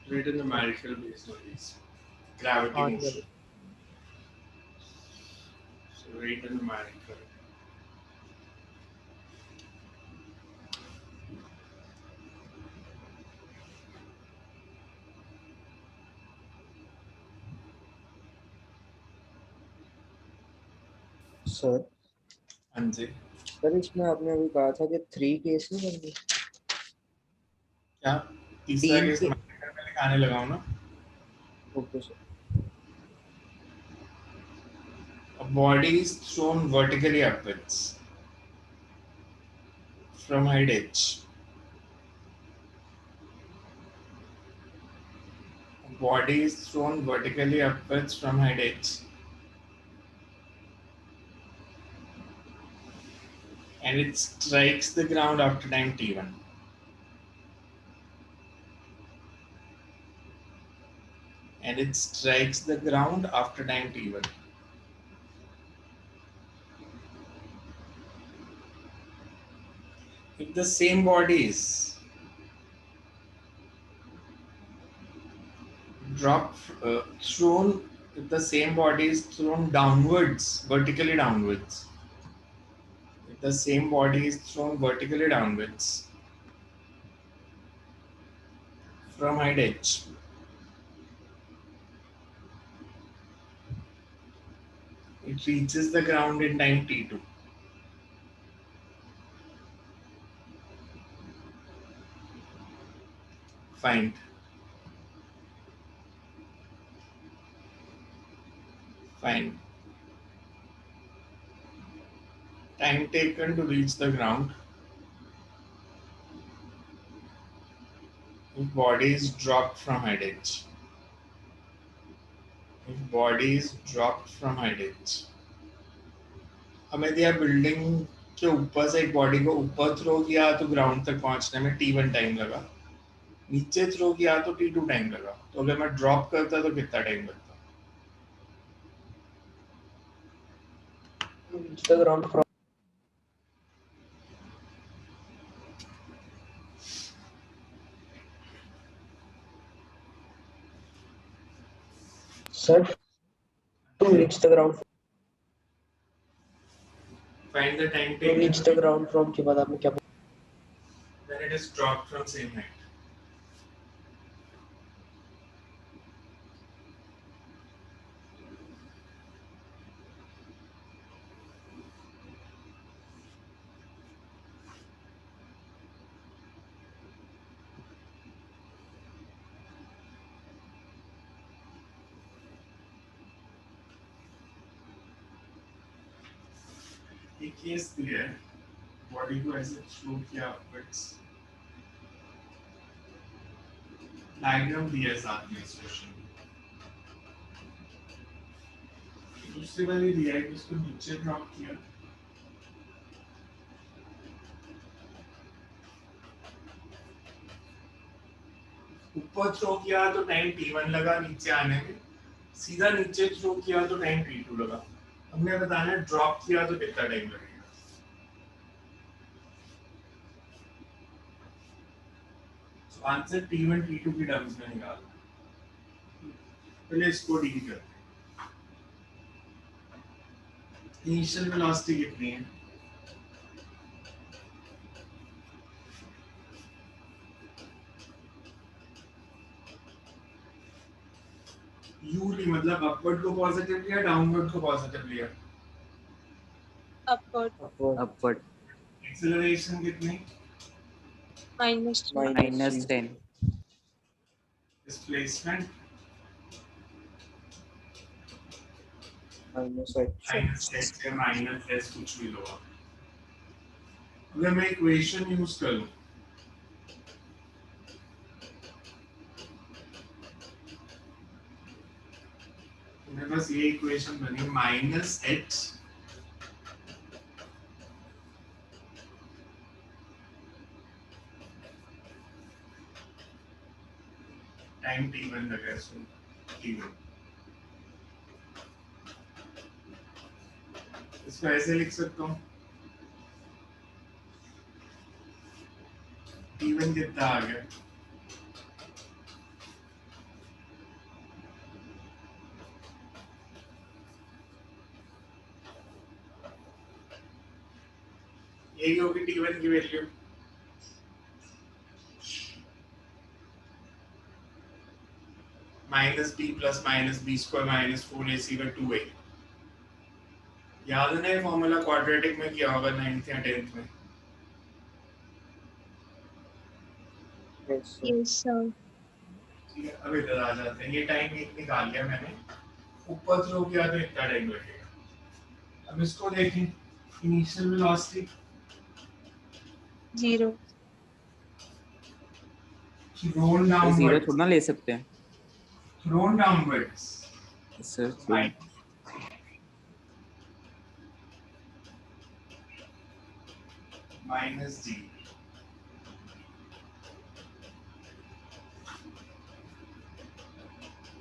Write a numerical based on these. Gravity हाँ motion. Sir So write a numerical. Sir हाँ जी। सर इसमें आपने अभी कहा था कि 3 केस नहीं करनी। क्या तीसरा तीन केस के- numerical में लिखाने लगा हूँ ना। Okay sir. A body is thrown vertically upwards from head edge. A body is thrown vertically upwards from head edge. And it strikes the ground after time t1. And it strikes the ground after time t1. If the same body is drop thrown, if the same body is thrown downwards, vertically downwards. If the same body is thrown vertically downwards from height h, it reaches the ground in time t2. Find. Find. Time taken to reach the ground. If body is dropped from height h. If body is dropped from height h. हमें दिया building के ऊपर से एक body को ऊपर throw किया तो ग्राउंड तक पहुंचने में t1 टाइम लगा, नीचे थ्रो किया तो t2 टाइम लगा, तो अगर मैं ड्रॉप करता तो कितना टाइम लगता? Reach the ground from sir to reach the ground Find the time to taken reach the ground from के बाद आपने क्या when it is dropped from same height. एक केस दिया है, बॉडी को ऐसे थ्रो किया अपवर्ड्स, डायग्राम दिया है साथ में इस क्वेश्चन में। दूसरी वाली दिया है कि उसको नीचे ड्रॉप किया, ऊपर थ्रो किया तो टाइम t1 लगा नीचे आने में, सीधा नीचे थ्रो किया तो टाइम t2 लगा। हमने बताना है ड्रॉप किया तो कितना टाइम लगेगा। तो आंसर t1 t2 की टर्म्स में निकाल, पहले इसको डील करते हैं। इनिशियल वेलोसिटी कितनी है? u ली, मतलब अपवर्ड को पॉजिटिव लिया, डाउनवर्ड को पॉजिटिव लिया। अपवर्ड। एक्सेलरेशन कितनी? -10। डिस्प्लेसमेंट -h या -s कुछ भी लो आप। अगर मैं इक्वेशन यूज करूं, मेरे पास ये इक्वेशन बनी -h टाइम t1 लगा है, सो t1 इसको ऐसे लिख सकता हूँ, t1 कितना आ गया? यही होगी t1 की वैल्यू। -b + -b² - 4ac/2a। याद है ना ये फॉर्मूला क्वाड्रेटिक में किया होगा 9th या 10th में। yes sir Yes, sir. ठीक है, अब इधर आ जाते हैं। ये टाइम एक निकाल लिया मैंने, ऊपर थ्रो किया तो इतना टाइम लगेगा। अब इसको देखें, इनिशियल वेलोसिटी 0. थ्रोन तो 0 डाउनवर्ड्स, थोड़ा ना ले सकते हैं थ्रोन डाउनवर्ड्स सर। -g।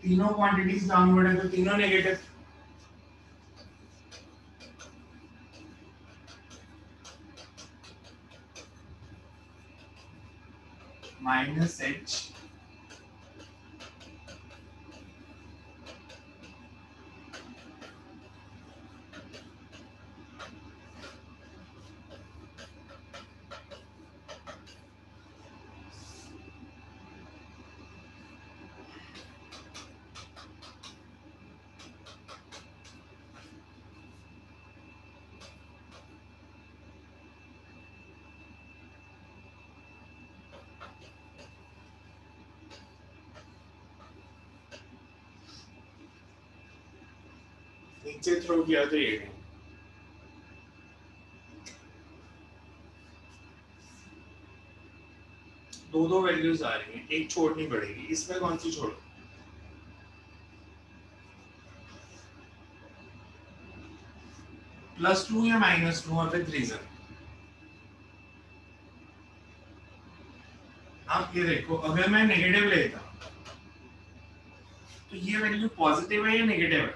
तीनों क्वांटिटीज डाउनवर्ड है तो तीनों नेगेटिव। -h नीचे थ्रो किया तो ये नहीं। दो वैल्यूज आ रही हैं, एक छोड़नी पड़ेगी, इसमें कौन सी छोड़ो? +2 या -2 विद रीजन। आप ये देखो, अगर मैं नेगेटिव लेता तो ये वैल्यू पॉजिटिव है या नेगेटिव है?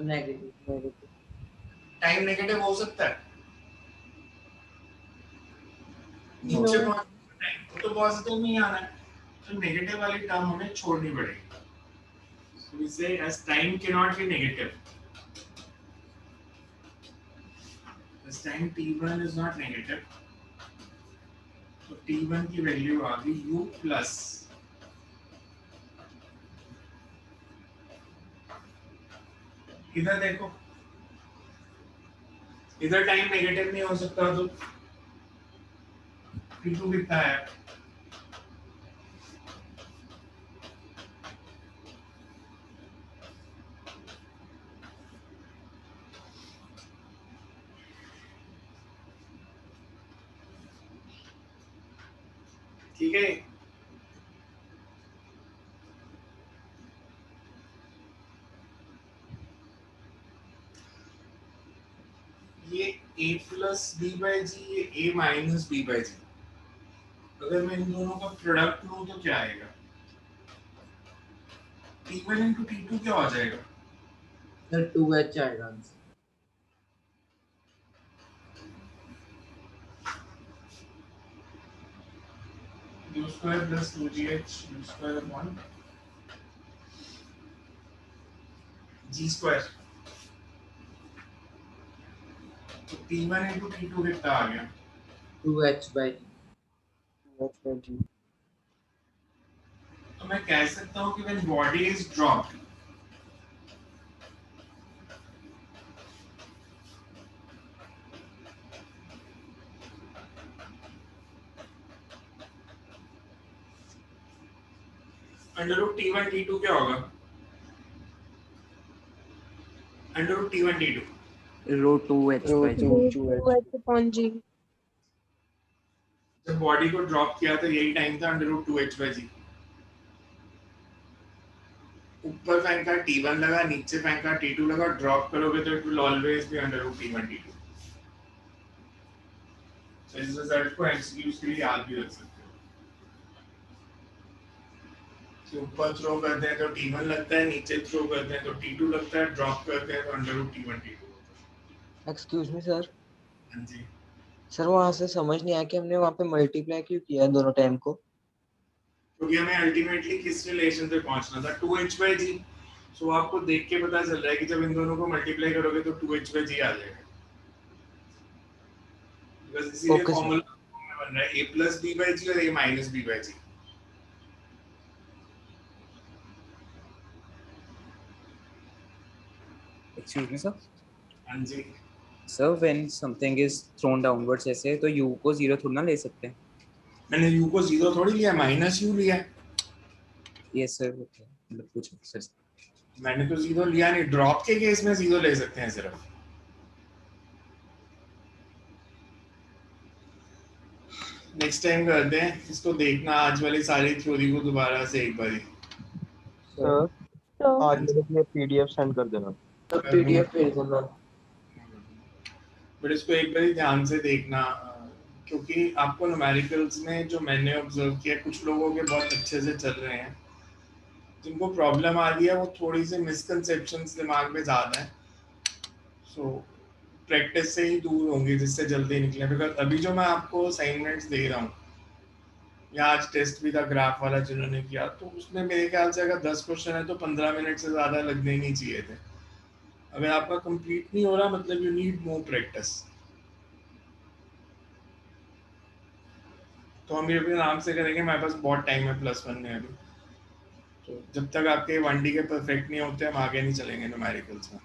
नेगेटिव। टाइम नेगेटिव हो सकता है, नीचे पहुंचने टाइम तो पॉजिटिव नहीं आना है, तो नेगेटिव वाली टर्म हमें छोड़नी पड़ेगी। So we say as time cannot be negative, as time t1 is not negative, तो t1 की वैल्यू आ गई u प्लस इधर देखो, इधर टाइम नेगेटिव नहीं हो सकता, तो t2 कितना है? ठीक है, ये a प्लस बी बाई जी, ये a माइनस बी बाई जी। अगर मैं इन दोनों का प्रोडक्ट लूं तो क्या आएगा? t1 इंटू t2 क्या हो जाएगा? सर 2h आएगा answer. u square plus 2gh u square upon g square. तो t1 इंटू t2 कितना आ गया? 2h by g। तो मैं कह सकता हूँ कि when body is dropped, under root t1 t2 क्या होगा? अंडर रूट t1 t2 रो 2h by g। 2h upon g। जब बॉडी को ड्रॉप किया तो यही टाइम था under root 2h by g। ऊपर फेंका t1 लगा, नीचे फेंका t2 लगा, ड्रॉप करोगे तो it will always be under root t1 t2। तो इस रिजल्ट को एमसीक्यूज के लिए याद भी रख सकते हो। तो ऊपर थ्रो करते हैं तो t1 लगता है, नीचे थ्रो करते हैं तो t2 लगता है, ड्रॉप करते हैं तो under root t1 t2। Excuse me sir. हाँ जी सर वहां से समझ नहीं आया कि हमने वहां पे मल्टीप्लाई क्यों किया है दोनों टाइम को? क्योंकि हमें अल्टीमेटली किस रिलेशन पे पहुंचना था? 2h by g। सो आपको देख के पता चल रहा है कि जब इन दोनों को मल्टीप्लाई करोगे तो 2h by g आ जाएगा। बस इसीलिए Okay, sir. फॉर्मूला में बन रहा है a plus b by g और a minus b by g। Excuse me sir. हाँ जी, sir when something is thrown downwards ऐसे तो u को 0 थोड़ा ना ले सकते हैं। मैंने u को 0 थोड़ी लिया, माइनस u लिया है। यस सर, मतलब कुछ सर। मैंने तो 0 लिया नहीं, ड्रॉप के केस में 0 ले सकते हैं सिर्फ। नेक्स्ट टाइम करते हैं इसको, देखना आज वाली सारी थ्योरी को दोबारा से एक बारी। सर तो आज मेरे लिए पीडीएफ सेंड कर देना। तो पीडीएफ भेज देना। बट इसको एक बारी ध्यान से देखना, क्योंकि आपको न्यूमेरिकल्स में जो मैंने ऑब्जर्व किया, कुछ लोगों के बहुत अच्छे से चल रहे हैं, जिनको प्रॉब्लम आ रही है वो थोड़ी सी मिसकंसेप्शंस दिमाग में ज़्यादा है। सो प्रैक्टिस से ही दूर होंगी जिससे जल्दी निकले। बिकॉज अभी जो मैं आपको असाइनमेंट्स दे रहा हूँ, या आज टेस्ट भी था ग्राफ वाला जिन्होंने किया, तो उसमें मेरे ख्याल से अगर 10 क्वेश्चन है तो 15 मिनट से ज़्यादा लगने ही नहीं चाहिए थे। अगर आपका कंप्लीट नहीं हो रहा, मतलब यू नीड मोर प्रैक्टिस। तो हम ये भी आराम से करेंगे, हमारे पास बहुत टाइम है +1 में अभी। तो जब तक आपके 1D के परफेक्ट नहीं होते हम आगे नहीं चलेंगे न्यूमेरिकल्स में।